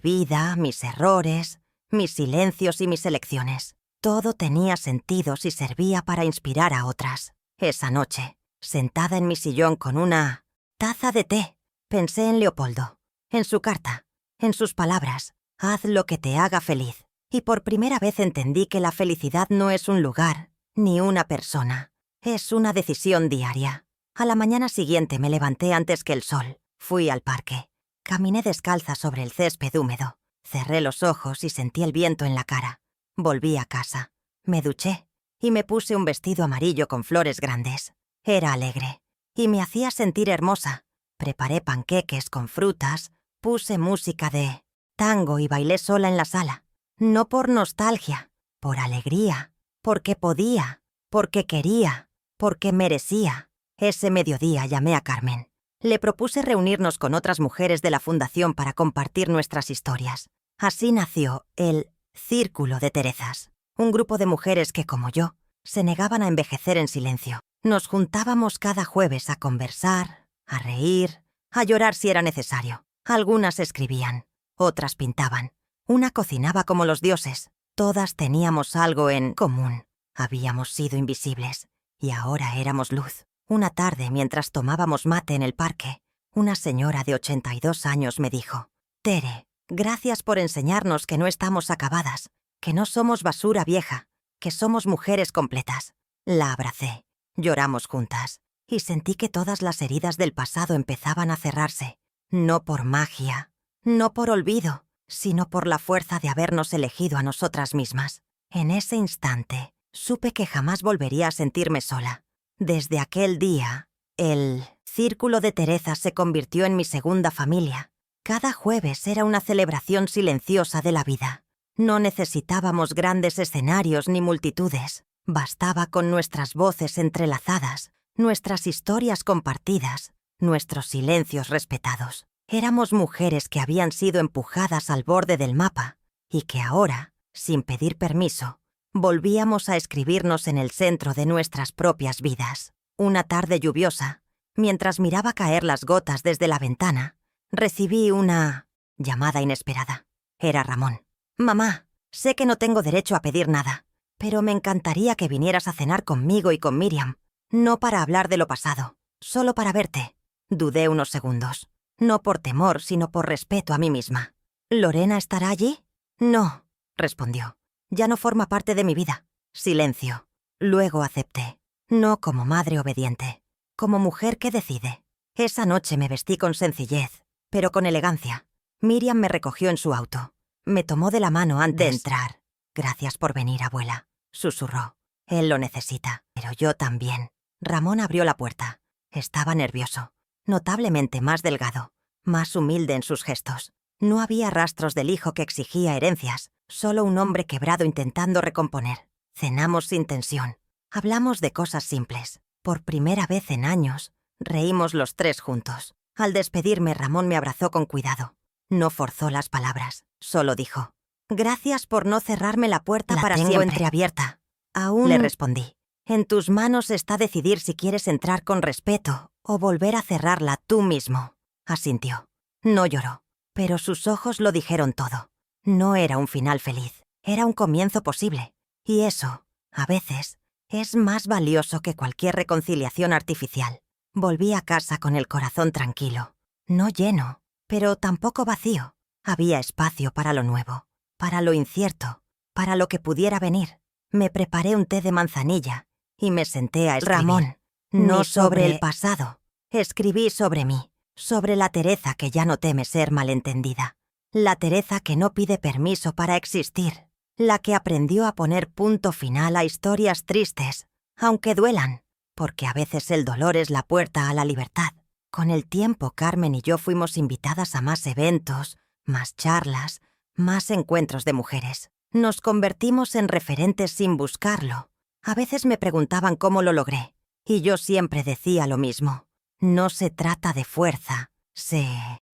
vida, mis errores, mis silencios y mis elecciones. Todo tenía sentido si servía para inspirar a otras. Esa noche, sentada en mi sillón con una taza de té, pensé en Leopoldo, en su carta, en sus palabras: haz lo que te haga feliz. Y por primera vez entendí que la felicidad no es un lugar, ni una persona. Es una decisión diaria. A la mañana siguiente me levanté antes que el sol. Fui al parque. Caminé descalza sobre el césped húmedo. Cerré los ojos y sentí el viento en la cara. Volví a casa. Me duché y me puse un vestido amarillo con flores grandes. Era alegre y me hacía sentir hermosa. Preparé panqueques con frutas, puse música de tango y bailé sola en la sala. No por nostalgia, por alegría, porque podía, porque quería, porque merecía. Ese mediodía llamé a Carmen. Le propuse reunirnos con otras mujeres de la fundación para compartir nuestras historias. Así nació el Círculo de Terezas, un grupo de mujeres que, como yo, se negaban a envejecer en silencio. Nos juntábamos cada jueves a conversar, a reír, a llorar si era necesario. Algunas escribían, otras pintaban. Una cocinaba como los dioses. Todas teníamos algo en común. Habíamos sido invisibles y ahora éramos luz. Una tarde, mientras tomábamos mate en el parque, una señora de 82 años me dijo: Tere, gracias por enseñarnos que no estamos acabadas, que no somos basura vieja, que somos mujeres completas. La abracé, lloramos juntas y sentí que todas las heridas del pasado empezaban a cerrarse. No por magia, no por olvido, sino por la fuerza de habernos elegido a nosotras mismas. En ese instante, supe que jamás volvería a sentirme sola. Desde aquel día, el Círculo de Terezas se convirtió en mi segunda familia. Cada jueves era una celebración silenciosa de la vida. No necesitábamos grandes escenarios ni multitudes. Bastaba con nuestras voces entrelazadas, nuestras historias compartidas, nuestros silencios respetados. Éramos mujeres que habían sido empujadas al borde del mapa y que ahora, sin pedir permiso, volvíamos a escribirnos en el centro de nuestras propias vidas. Una tarde lluviosa, mientras miraba caer las gotas desde la ventana, recibí una llamada inesperada. Era Ramón. «Mamá, sé que no tengo derecho a pedir nada, pero me encantaría que vinieras a cenar conmigo y con Miriam. No para hablar de lo pasado, solo para verte». Dudé unos segundos. No por temor, sino por respeto a mí misma. «¿Lorena estará allí?» «No», respondió. «Ya no forma parte de mi vida». Silencio. Luego acepté. No como madre obediente, como mujer que decide. Esa noche me vestí con sencillez, pero con elegancia. Miriam me recogió en su auto. Me tomó de la mano antes de entrar. «Gracias por venir, abuela», susurró. «Él lo necesita, pero yo también». Ramón abrió la puerta. Estaba nervioso, notablemente más delgado, más humilde en sus gestos. No había rastros del hijo que exigía herencias, solo un hombre quebrado intentando recomponer. Cenamos sin tensión. Hablamos de cosas simples. Por primera vez en años, reímos los tres juntos. Al despedirme, Ramón me abrazó con cuidado. No forzó las palabras, solo dijo: «Gracias por no cerrarme la puerta para siempre». «La tengo entreabierta». «Aún», le respondí. «En tus manos está decidir si quieres entrar con respeto o volver a cerrarla tú mismo». Asintió. No lloró, pero sus ojos lo dijeron todo. No era un final feliz, era un comienzo posible. Y eso, a veces, es más valioso que cualquier reconciliación artificial. Volví a casa con el corazón tranquilo. No lleno, pero tampoco vacío. Había espacio para lo nuevo, para lo incierto, para lo que pudiera venir. Me preparé un té de manzanilla y me senté a escribir. «Ramón, no sobre el pasado. Escribí sobre mí, sobre la Tereza que ya no teme ser malentendida. La Tereza que no pide permiso para existir. La que aprendió a poner punto final a historias tristes, aunque duelan, porque a veces el dolor es la puerta a la libertad». Con el tiempo, Carmen y yo fuimos invitadas a más eventos, más charlas, más encuentros de mujeres. Nos convertimos en referentes sin buscarlo. A veces me preguntaban cómo lo logré, y yo siempre decía lo mismo. No se trata de fuerza, se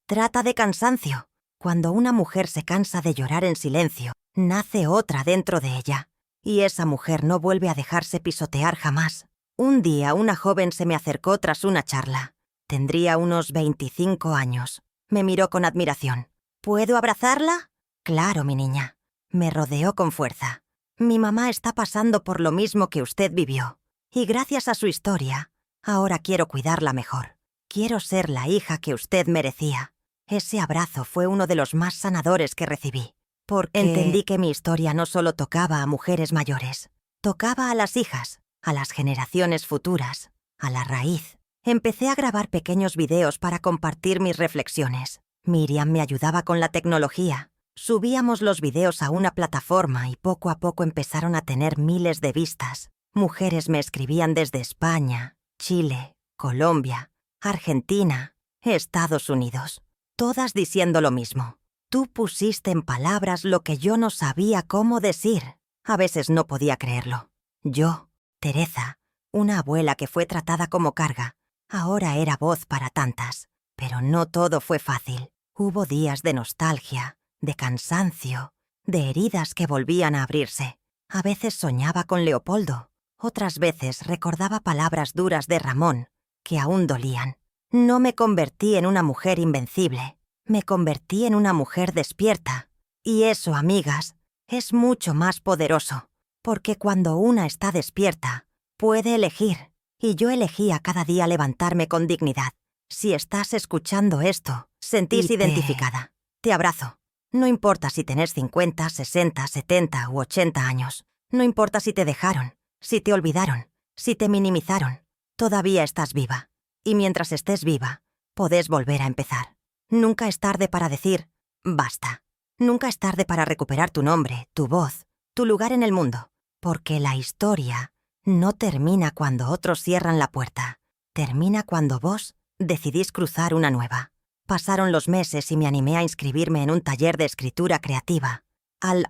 trata de cansancio. Cuando una mujer se cansa de llorar en silencio, nace otra dentro de ella, y esa mujer no vuelve a dejarse pisotear jamás. Un día una joven se me acercó tras una charla. Tendría unos 25 años. Me miró con admiración. «¿Puedo abrazarla?» «Claro, mi niña». Me rodeó con fuerza. Mi mamá está pasando por lo mismo que usted vivió. Y gracias a su historia, ahora quiero cuidarla mejor. Quiero ser la hija que usted merecía. Ese abrazo fue uno de los más sanadores que recibí. Porque entendí que mi historia no solo tocaba a mujeres mayores. Tocaba a las hijas, a las generaciones futuras, a la raíz. Empecé a grabar pequeños videos para compartir mis reflexiones. Miriam me ayudaba con la tecnología. Subíamos los videos a una plataforma y poco a poco empezaron a tener miles de vistas. Mujeres me escribían desde España, Chile, Colombia, Argentina, Estados Unidos. Todas diciendo lo mismo. Tú pusiste en palabras lo que yo no sabía cómo decir. A veces no podía creerlo. Yo, Teresa, una abuela que fue tratada como carga, ahora era voz para tantas. Pero no todo fue fácil. Hubo días de nostalgia, de cansancio, de heridas que volvían a abrirse. A veces soñaba con Leopoldo, otras veces recordaba palabras duras de Ramón, que aún dolían. No me convertí en una mujer invencible, me convertí en una mujer despierta. Y eso, amigas, es mucho más poderoso, porque cuando una está despierta, puede elegir. Y yo elegía cada día levantarme con dignidad. Si estás escuchando esto, sentís identificada. Te abrazo. No importa si tenés 50, 60, 70 u 80 años. No importa si te dejaron, si te olvidaron, si te minimizaron. Todavía estás viva. Y mientras estés viva, podés volver a empezar. Nunca es tarde para decir, basta. Nunca es tarde para recuperar tu nombre, tu voz, tu lugar en el mundo. Porque la historia no termina cuando otros cierran la puerta. Termina cuando vos decidís cruzar una nueva. Pasaron los meses y me animé a inscribirme en un taller de escritura creativa. Al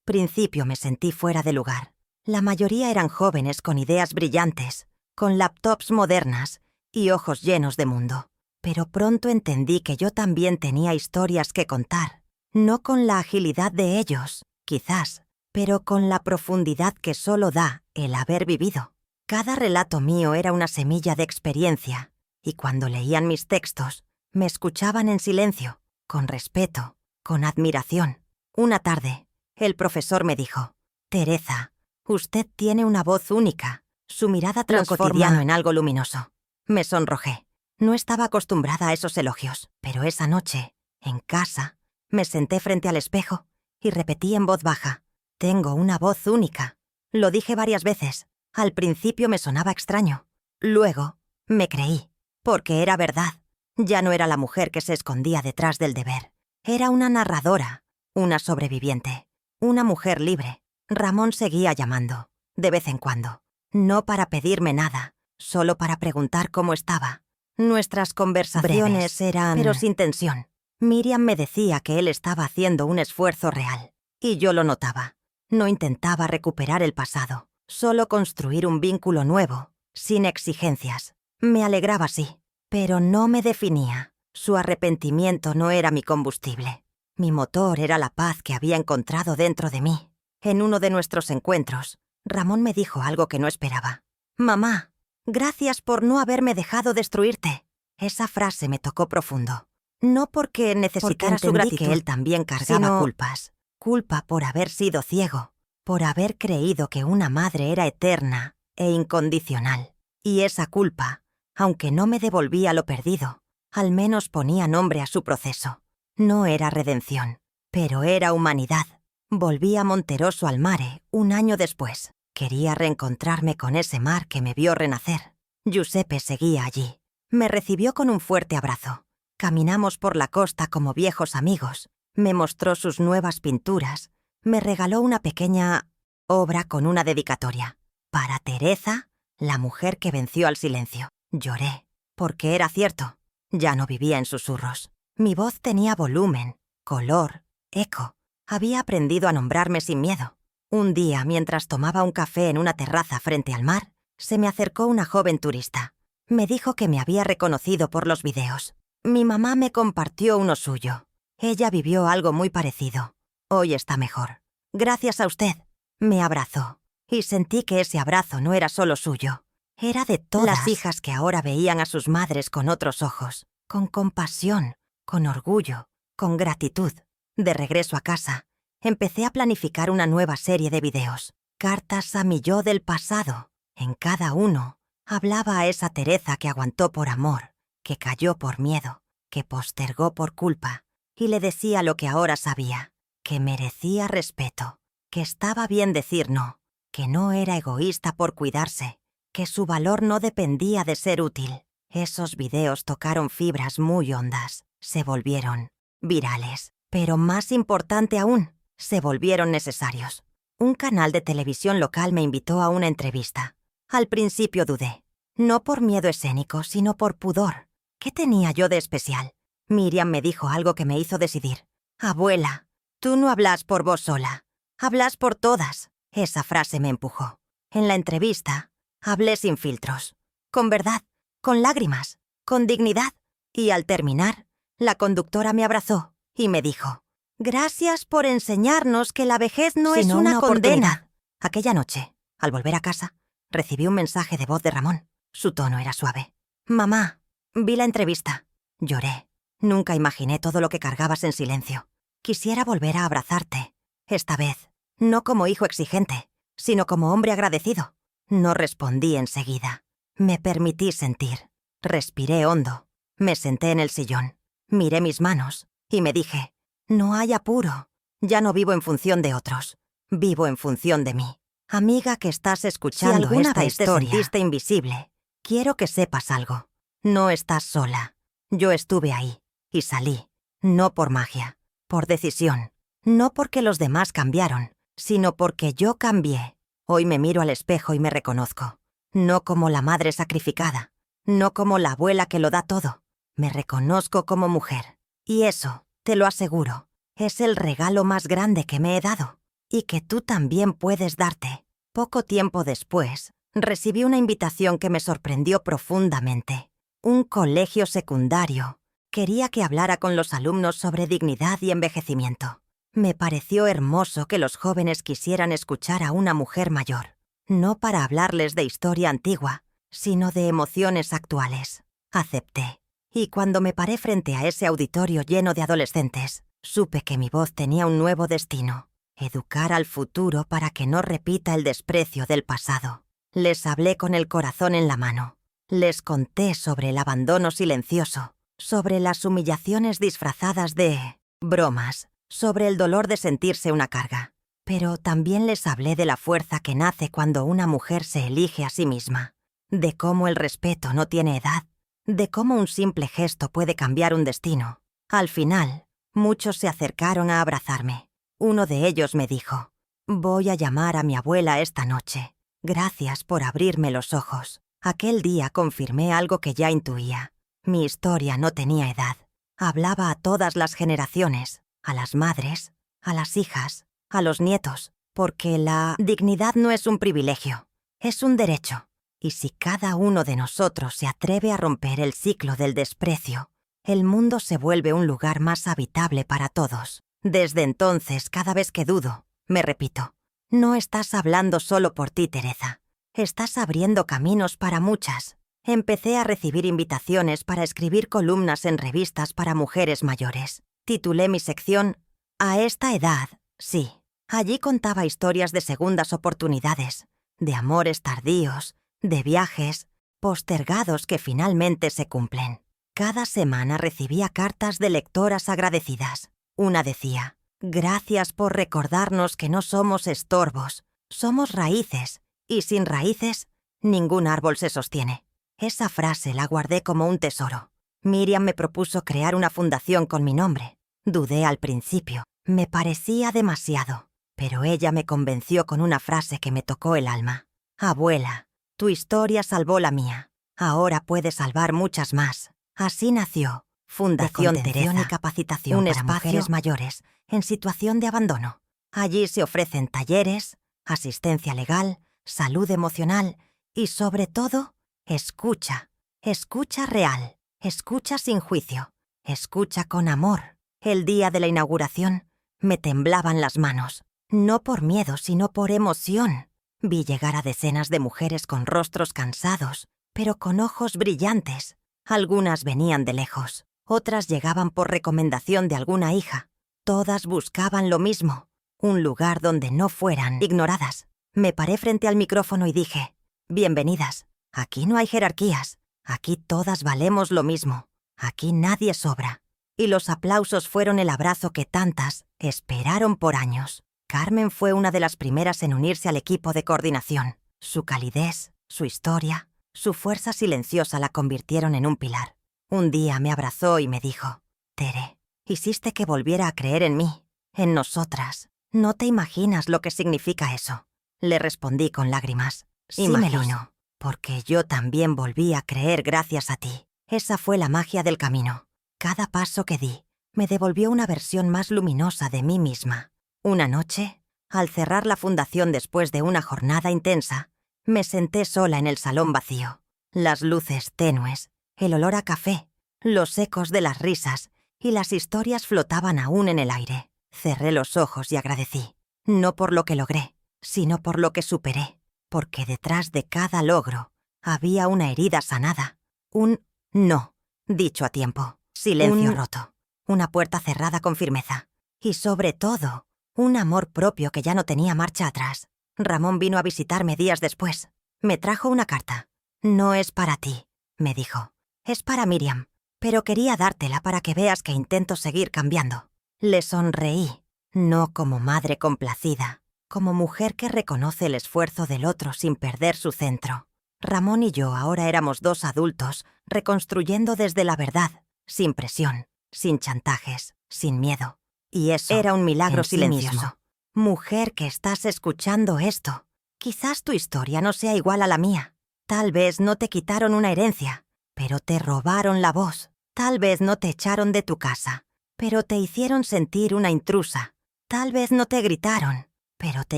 principio me sentí fuera de lugar. La mayoría eran jóvenes con ideas brillantes, con laptops modernas y ojos llenos de mundo. Pero pronto entendí que yo también tenía historias que contar. No con la agilidad de ellos, quizás, pero con la profundidad que solo da el haber vivido. Cada relato mío era una semilla de experiencia, y cuando leían mis textos, me escuchaban en silencio, con respeto, con admiración. Una tarde, el profesor me dijo, «Teresa, usted tiene una voz única. Su mirada transforma lo cotidiano en algo luminoso». Me sonrojé. No estaba acostumbrada a esos elogios, pero esa noche, en casa, me senté frente al espejo y repetí en voz baja, «Tengo una voz única». Lo dije varias veces. Al principio me sonaba extraño. Luego, me creí, porque era verdad. Ya no era la mujer que se escondía detrás del deber. Era una narradora, una sobreviviente, una mujer libre. Ramón seguía llamando, de vez en cuando. No para pedirme nada, solo para preguntar cómo estaba. Nuestras conversaciones breves, eran pero sin tensión. Miriam me decía que él estaba haciendo un esfuerzo real. Y yo lo notaba. No intentaba recuperar el pasado, solo construir un vínculo nuevo, sin exigencias. Me alegraba, sí, pero no me definía. Su arrepentimiento no era mi combustible. Mi motor era la paz que había encontrado dentro de mí. En uno de nuestros encuentros, Ramón me dijo algo que no esperaba. «Mamá, gracias por no haberme dejado destruirte». Esa frase me tocó profundo. No porque necesitara su gratitud, que él también cargaba culpas. Culpa por haber sido ciego, por haber creído que una madre era eterna e incondicional. Y esa culpa, aunque no me devolvía lo perdido, al menos ponía nombre a su proceso. No era redención, pero era humanidad. Volví a Monterosso al Mare un año después. Quería reencontrarme con ese mar que me vio renacer. Giuseppe seguía allí. Me recibió con un fuerte abrazo. Caminamos por la costa como viejos amigos. Me mostró sus nuevas pinturas. Me regaló una pequeña obra con una dedicatoria. Para Teresa, la mujer que venció al silencio. Lloré, porque era cierto. Ya no vivía en susurros. Mi voz tenía volumen, color, eco. Había aprendido a nombrarme sin miedo. Un día, mientras tomaba un café en una terraza frente al mar, se me acercó una joven turista. Me dijo que me había reconocido por los videos. Mi mamá me compartió uno suyo. Ella vivió algo muy parecido. Hoy está mejor. Gracias a usted. Me abrazó. Y sentí que ese abrazo no era solo suyo. Era de todas las hijas que ahora veían a sus madres con otros ojos, con compasión, con orgullo, con gratitud. De regreso a casa, Empecé a planificar una nueva serie de videos. Cartas a mi yo del pasado. En cada uno, hablaba a esa Teresa que aguantó por amor, que cayó por miedo, que postergó por culpa, y le decía lo que ahora sabía, que merecía respeto, que estaba bien decir no, que no era egoísta por cuidarse, que su valor no dependía de ser útil. Esos videos tocaron fibras muy hondas, se volvieron virales, pero más importante aún, se volvieron necesarios. Un canal de televisión local me invitó a una entrevista. Al principio dudé, no por miedo escénico, sino por pudor. ¿Qué tenía yo de especial? Miriam me dijo algo que me hizo decidir. Abuela, tú no hablas por vos sola, hablas por todas. Esa frase me empujó. En la entrevista, hablé sin filtros, con verdad, con lágrimas, con dignidad. Y al terminar, la conductora me abrazó y me dijo: «Gracias por enseñarnos que la vejez no es una condena». Aquella noche, al volver a casa, recibí un mensaje de voz de Ramón. Su tono era suave. «Mamá, vi la entrevista». Lloré. Nunca imaginé todo lo que cargabas en silencio. Quisiera volver a abrazarte. Esta vez, no como hijo exigente, sino como hombre agradecido. No respondí enseguida. Me permití sentir. Respiré hondo. Me senté en el sillón. Miré mis manos y me dije: no hay apuro. Ya no vivo en función de otros. Vivo en función de mí. Amiga que estás escuchando Si alguna esta vez te historia, sentiste invisible, quiero que sepas algo. No estás sola. Yo estuve ahí y salí. No por magia, por decisión. No porque los demás cambiaron, sino porque yo cambié. Hoy me miro al espejo y me reconozco. No como la madre sacrificada, no como la abuela que lo da todo. Me reconozco como mujer. Y eso, te lo aseguro, es el regalo más grande que me he dado. Y que tú también puedes darte. Poco tiempo después, recibí una invitación que me sorprendió profundamente. Un colegio secundario quería que hablara con los alumnos sobre dignidad y envejecimiento. Me pareció hermoso que los jóvenes quisieran escuchar a una mujer mayor, no para hablarles de historia antigua, sino de emociones actuales. Acepté. Y cuando me paré frente a ese auditorio lleno de adolescentes, supe que mi voz tenía un nuevo destino: educar al futuro para que no repita el desprecio del pasado. Les hablé con el corazón en la mano. Les conté sobre el abandono silencioso, sobre las humillaciones disfrazadas de bromas, sobre el dolor de sentirse una carga. Pero también les hablé de la fuerza que nace cuando una mujer se elige a sí misma, de cómo el respeto no tiene edad, de cómo un simple gesto puede cambiar un destino. Al final, muchos se acercaron a abrazarme. Uno de ellos me dijo: «Voy a llamar a mi abuela esta noche. Gracias por abrirme los ojos». Aquel día confirmé algo que ya intuía. Mi historia no tenía edad. Hablaba a todas las generaciones, a las madres, a las hijas, a los nietos, porque la dignidad no es un privilegio, es un derecho. Y si cada uno de nosotros se atreve a romper el ciclo del desprecio, el mundo se vuelve un lugar más habitable para todos. Desde entonces, cada vez que dudo, me repito: no estás hablando solo por ti, Teresa. Estás abriendo caminos para muchas. Empecé a recibir invitaciones para escribir columnas en revistas para mujeres mayores. Titulé mi sección «A esta edad, sí». Allí contaba historias de segundas oportunidades, de amores tardíos, de viajes postergados que finalmente se cumplen. Cada semana recibía cartas de lectoras agradecidas. Una decía: «Gracias por recordarnos que no somos estorbos, somos raíces, y sin raíces, ningún árbol se sostiene». Esa frase la guardé como un tesoro. Miriam me propuso crear una fundación con mi nombre. Dudé al principio, me parecía demasiado, pero ella me convenció con una frase que me tocó el alma: «Abuela, tu historia salvó la mía. Ahora puede salvar muchas más». Así nació Fundación Teresa y Capacitación, un espacio para mujeres mayores en situación de abandono. Allí se ofrecen talleres, asistencia legal, salud emocional y, sobre todo, escucha. Escucha real, escucha sin juicio, escucha con amor. El día de la inauguración me temblaban las manos, no por miedo, sino por emoción. Vi llegar a decenas de mujeres con rostros cansados, pero con ojos brillantes. Algunas venían de lejos, otras llegaban por recomendación de alguna hija. Todas buscaban lo mismo: un lugar donde no fueran ignoradas. Me paré frente al micrófono y dije: bienvenidas. Aquí no hay jerarquías. Aquí todas valemos lo mismo. Aquí nadie sobra. Y los aplausos fueron el abrazo que tantas esperaron por años. Carmen fue una de las primeras en unirse al equipo de coordinación. Su calidez, su historia, su fuerza silenciosa la convirtieron en un pilar. Un día me abrazó y me dijo: Tere, hiciste que volviera a creer en mí, en nosotras. No te imaginas lo que significa eso. Le respondí con lágrimas. Sí, imagino, porque yo también volví a creer gracias a ti. Esa fue la magia del camino. Cada paso que di me devolvió una versión más luminosa de mí misma. Una noche, al cerrar la fundación después de una jornada intensa, me senté sola en el salón vacío. Las luces tenues, el olor a café, los ecos de las risas y las historias flotaban aún en el aire. Cerré los ojos y agradecí, no por lo que logré, sino por lo que superé, porque detrás de cada logro había una herida sanada, un no dicho a tiempo, silencio roto, una puerta cerrada con firmeza y, sobre todo, un amor propio que ya no tenía marcha atrás. Ramón vino a visitarme días después. Me trajo una carta. No es para ti, me dijo. Es para Miriam, pero quería dártela para que veas que intento seguir cambiando. Le sonreí, no como madre complacida, como mujer que reconoce el esfuerzo del otro sin perder su centro. Ramón y yo ahora éramos dos adultos, reconstruyendo desde la verdad, sin presión, sin chantajes, sin miedo. Y eso era un milagro silencioso. Mujer que estás escuchando esto, quizás tu historia no sea igual a la mía. Tal vez no te quitaron una herencia, pero te robaron la voz. Tal vez no te echaron de tu casa, pero te hicieron sentir una intrusa. Tal vez no te gritaron, pero te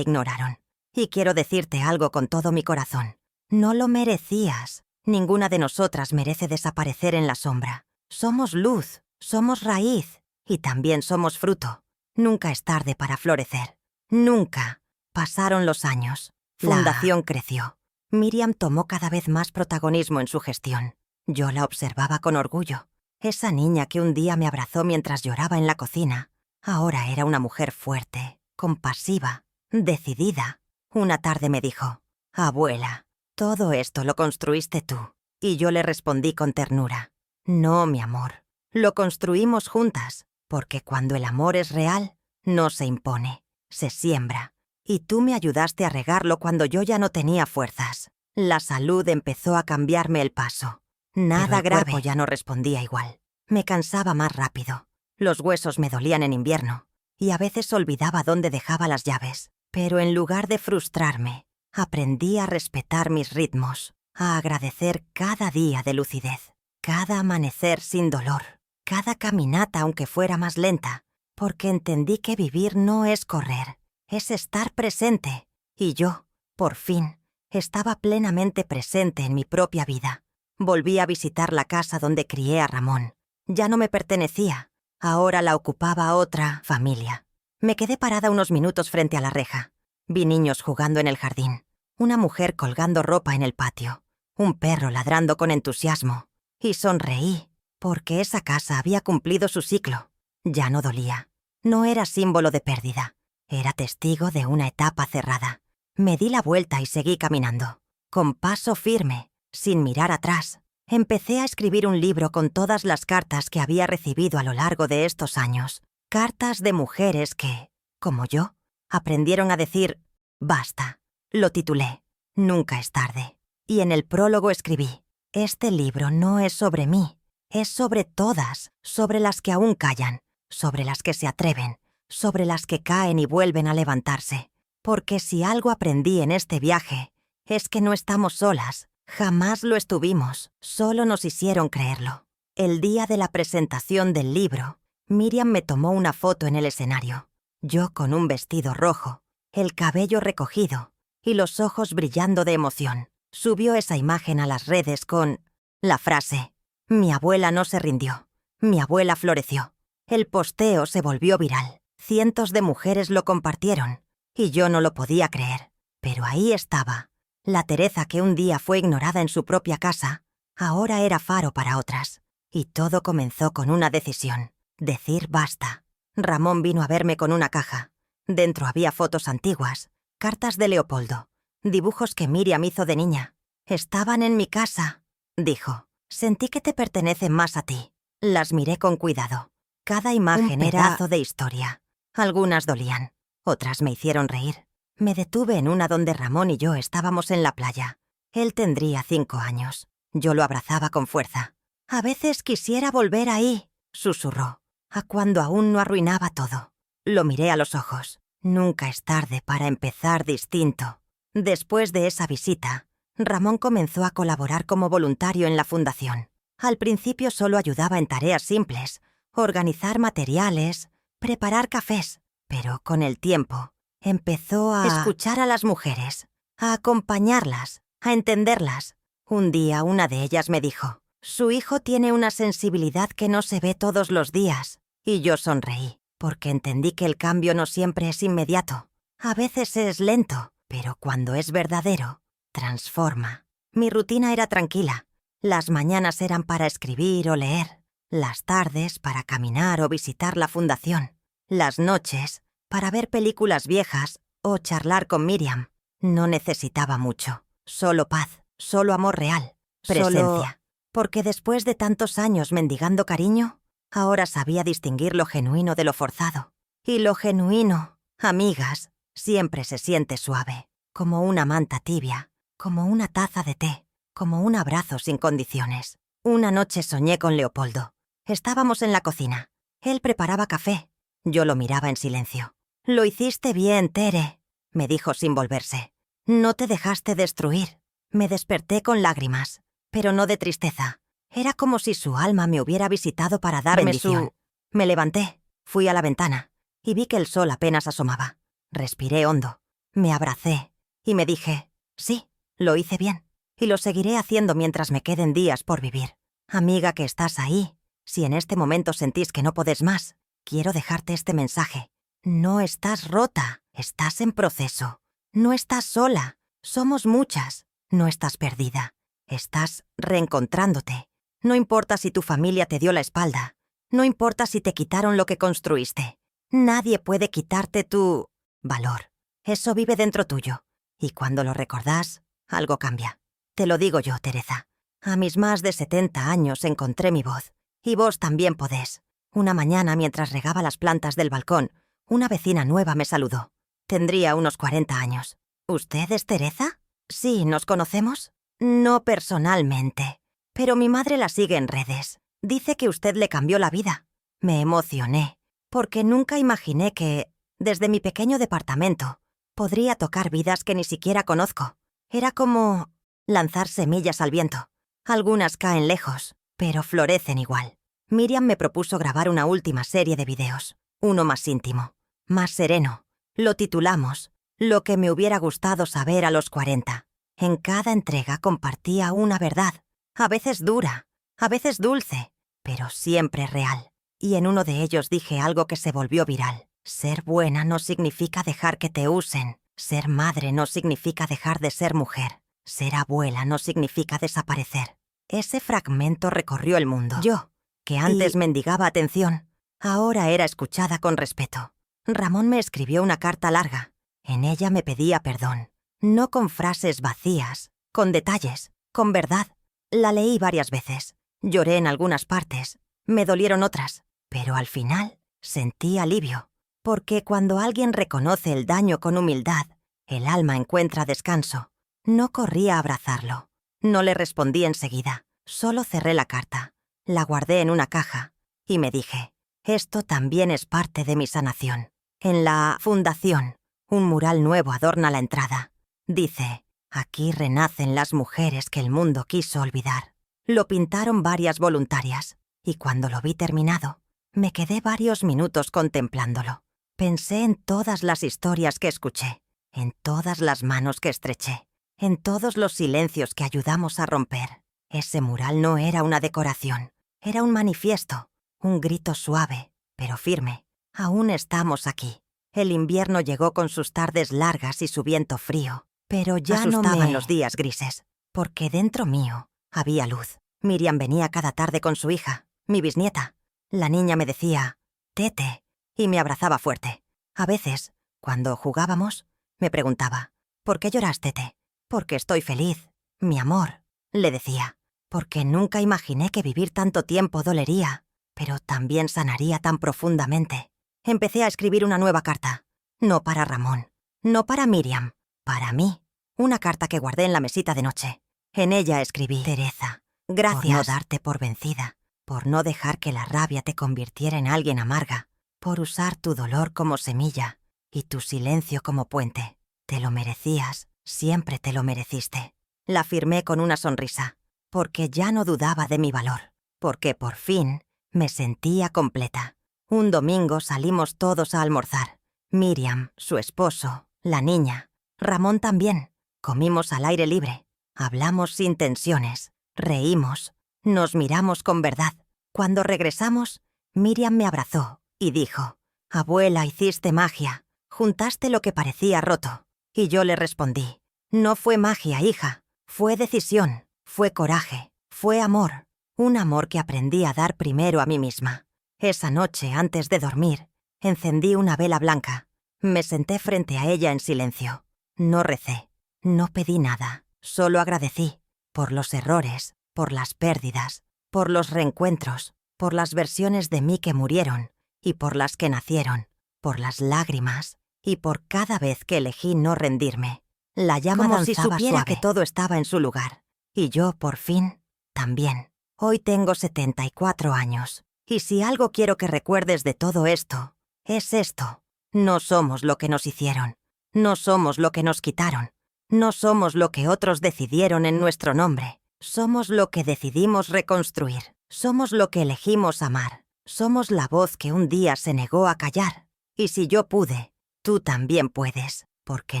ignoraron. Y quiero decirte algo con todo mi corazón. No lo merecías. Ninguna de nosotras merece desaparecer en la sombra. Somos luz, somos raíz y también somos fruto. Nunca es tarde para florecer. Nunca. Pasaron los años. Fundación creció. Miriam tomó cada vez más protagonismo en su gestión. Yo la observaba con orgullo. Esa niña que un día me abrazó mientras lloraba en la cocina, ahora era una mujer fuerte, compasiva, decidida. Una tarde me dijo: «Abuela, todo esto lo construiste tú». Y yo le respondí con ternura: «No, mi amor, lo construimos juntas, porque cuando el amor es real, no se impone, se siembra. Y tú me ayudaste a regarlo cuando yo ya no tenía fuerzas». La salud empezó a cambiarme el paso. Nada grave. Cuerpo ya no respondía igual. Me cansaba más rápido. Los huesos me dolían en invierno y a veces olvidaba dónde dejaba las llaves. Pero en lugar de frustrarme, aprendí a respetar mis ritmos, a agradecer cada día de lucidez, cada amanecer sin dolor, cada caminata aunque fuera más lenta, porque entendí que vivir no es correr, es estar presente. Y yo, por fin, estaba plenamente presente en mi propia vida. Volví a visitar la casa donde crié a Ramón. Ya no me pertenecía, ahora la ocupaba otra familia. Me quedé parada unos minutos frente a la reja. Vi niños jugando en el jardín, una mujer colgando ropa en el patio, un perro ladrando con entusiasmo. Y sonreí, porque esa casa había cumplido su ciclo. Ya no dolía. No era símbolo de pérdida. Era testigo de una etapa cerrada. Me di la vuelta y seguí caminando, con paso firme, sin mirar atrás. Empecé a escribir un libro con todas las cartas que había recibido a lo largo de estos años. Cartas de mujeres que, como yo, aprendieron a decir «basta». Lo titulé «Nunca es tarde». Y en el prólogo escribí: «Este libro no es sobre mí, es sobre todas, sobre las que aún callan, sobre las que se atreven, sobre las que caen y vuelven a levantarse. Porque si algo aprendí en este viaje, es que no estamos solas. Jamás lo estuvimos, solo nos hicieron creerlo». El día de la presentación del libro, Miriam me tomó una foto en el escenario. Yo con un vestido rojo, el cabello recogido y los ojos brillando de emoción. Subió esa imagen a las redes con la frase: «Mi abuela no se rindió, mi abuela floreció». El posteo se volvió viral. Cientos de mujeres lo compartieron y yo no lo podía creer. Pero ahí estaba. La Teresa que un día fue ignorada en su propia casa, ahora era faro para otras. Y todo comenzó con una decisión: decir basta. Ramón vino a verme con una caja. Dentro había fotos antiguas, cartas de Leopoldo, dibujos que Miriam hizo de niña. «Estaban en mi casa», dijo. «Sentí que te pertenecen más a ti». Las miré con cuidado. Cada imagen era un pedazo de historia. Algunas dolían, otras me hicieron reír. Me detuve en una donde Ramón y yo estábamos en la playa. Él tendría 5 años. Yo lo abrazaba con fuerza. «A veces quisiera volver ahí», susurró, «a cuando aún no arruinaba todo». Lo miré a los ojos. Nunca es tarde para empezar distinto. Después de esa visita, Ramón comenzó a colaborar como voluntario en la fundación. Al principio solo ayudaba en tareas simples, organizar materiales, preparar cafés, pero con el tiempo empezó a escuchar a las mujeres, a acompañarlas, a entenderlas. Un día una de ellas me dijo, «Su hijo tiene una sensibilidad que no se ve todos los días». Y yo sonreí, porque entendí que el cambio no siempre es inmediato. A veces es lento, pero cuando es verdadero, transforma. Mi rutina era tranquila. Las mañanas eran para escribir o leer, las tardes para caminar o visitar la fundación, las noches para ver películas viejas o charlar con Miriam. No necesitaba mucho, solo paz, solo amor real, presencia. Porque después de tantos años mendigando cariño, ahora sabía distinguir lo genuino de lo forzado. Y lo genuino, amigas, siempre se siente suave, como una manta tibia, como una taza de té, como un abrazo sin condiciones. Una noche soñé con Leopoldo. Estábamos en la cocina. Él preparaba café. Yo lo miraba en silencio. «Lo hiciste bien, Tere», me dijo sin volverse. «No te dejaste destruir». Me desperté con lágrimas, pero no de tristeza. Era como si su alma me hubiera visitado para darme bendición. Me levanté, fui a la ventana y vi que el sol apenas asomaba. Respiré hondo, me abracé y me dije, sí, lo hice bien. Y lo seguiré haciendo mientras me queden días por vivir. Amiga que estás ahí, si en este momento sentís que no podés más, quiero dejarte este mensaje. No estás rota, estás en proceso. No estás sola, somos muchas. No estás perdida, estás reencontrándote. No importa si tu familia te dio la espalda. No importa si te quitaron lo que construiste. Nadie puede quitarte tu valor. Eso vive dentro tuyo. Y cuando lo recordás, algo cambia. Te lo digo yo, Teresa. A mis más de 70 años encontré mi voz. Y vos también podés. Una mañana, mientras regaba las plantas del balcón, una vecina nueva me saludó. Tendría unos 40 años. ¿Usted es Teresa? Sí, ¿nos conocemos? No personalmente. Pero mi madre la sigue en redes. Dice que usted le cambió la vida. Me emocioné, porque nunca imaginé que, desde mi pequeño departamento, podría tocar vidas que ni siquiera conozco. Era como lanzar semillas al viento. Algunas caen lejos, pero florecen igual. Miriam me propuso grabar una última serie de videos, uno más íntimo, más sereno. Lo titulamos «Lo que me hubiera gustado saber a los 40». En cada entrega compartía una verdad, a veces dura, a veces dulce, pero siempre real. Y en uno de ellos dije algo que se volvió viral. Ser buena no significa dejar que te usen. Ser madre no significa dejar de ser mujer. Ser abuela no significa desaparecer. Ese fragmento recorrió el mundo. Yo, que antes mendigaba atención, ahora era escuchada con respeto. Ramón me escribió una carta larga. En ella me pedía perdón. No con frases vacías, con detalles, con verdad. La leí varias veces. Lloré en algunas partes. Me dolieron otras. Pero al final sentí alivio. Porque cuando alguien reconoce el daño con humildad, el alma encuentra descanso. No corrí a abrazarlo. No le respondí enseguida. Solo cerré la carta. La guardé en una caja. Y me dije, esto también es parte de mi sanación. En la fundación, un mural nuevo adorna la entrada. Dice, aquí renacen las mujeres que el mundo quiso olvidar. Lo pintaron varias voluntarias. Y cuando lo vi terminado, me quedé varios minutos contemplándolo. Pensé en todas las historias que escuché, en todas las manos que estreché, en todos los silencios que ayudamos a romper. Ese mural no era una decoración, era un manifiesto, un grito suave, pero firme. Aún estamos aquí. El invierno llegó con sus tardes largas y su viento frío, pero ya asustaban los días grises, porque dentro mío había luz. Miriam venía cada tarde con su hija, mi bisnieta. La niña me decía, «Tete», y me abrazaba fuerte. A veces, Cuando jugábamos, me preguntaba, ¿por qué lloraste, Te? Porque estoy feliz, mi amor, le decía. Porque nunca imaginé que vivir tanto tiempo dolería, pero también sanaría tan profundamente. Empecé a escribir una nueva carta. No para Ramón, no para Miriam, para mí. Una carta que guardé en la mesita de noche. En ella escribí: Teresa, gracias por no darte por vencida, por no dejar que la rabia te convirtiera en alguien amarga, por usar tu dolor como semilla y tu silencio como puente. Te lo merecías, siempre te lo mereciste. La firmé con una sonrisa, porque ya no dudaba de mi valor, porque por fin me sentía completa. Un domingo salimos todos a almorzar. Miriam, su esposo, la niña, Ramón también. Comimos al aire libre, hablamos sin tensiones, reímos, nos miramos con verdad. Cuando regresamos, Miriam me abrazó y dijo: «Abuela, hiciste magia, juntaste lo que parecía roto». Y yo le respondí: «No fue magia, hija, fue decisión, fue coraje, fue amor, un amor que aprendí a dar primero a mí misma». Esa noche, antes de dormir, encendí una vela blanca, me senté frente a ella en silencio. No recé, no pedí nada, solo agradecí por los errores, por las pérdidas, por los reencuentros, por las versiones de mí que murieron y por las que nacieron, por las lágrimas y por cada vez que elegí no rendirme. La llama Como danzaba si supiera suave. Que todo estaba en su lugar. Y yo, por fin, también. Hoy tengo 74 años. Y si algo quiero que recuerdes de todo esto, es esto. No somos lo que nos hicieron. No somos lo que nos quitaron. No somos lo que otros decidieron en nuestro nombre. Somos lo que decidimos reconstruir. Somos lo que elegimos amar. Somos la voz que un día se negó a callar. Y si yo pude, tú también puedes, porque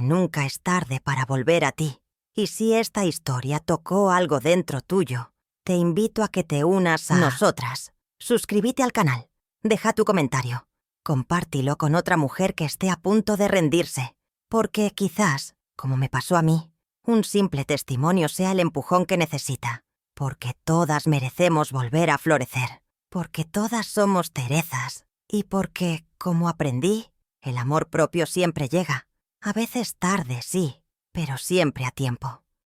nunca es tarde para volver a ti. Y si esta historia tocó algo dentro tuyo, te invito a que te unas a nosotras. Suscríbete al canal, deja tu comentario, compártelo con otra mujer que esté a punto de rendirse, porque quizás, como me pasó a mí, un simple testimonio sea el empujón que necesita, porque todas merecemos volver a florecer, porque todas somos Terezas, y porque, como aprendí, el amor propio siempre llega, a veces tarde, sí, pero siempre a tiempo.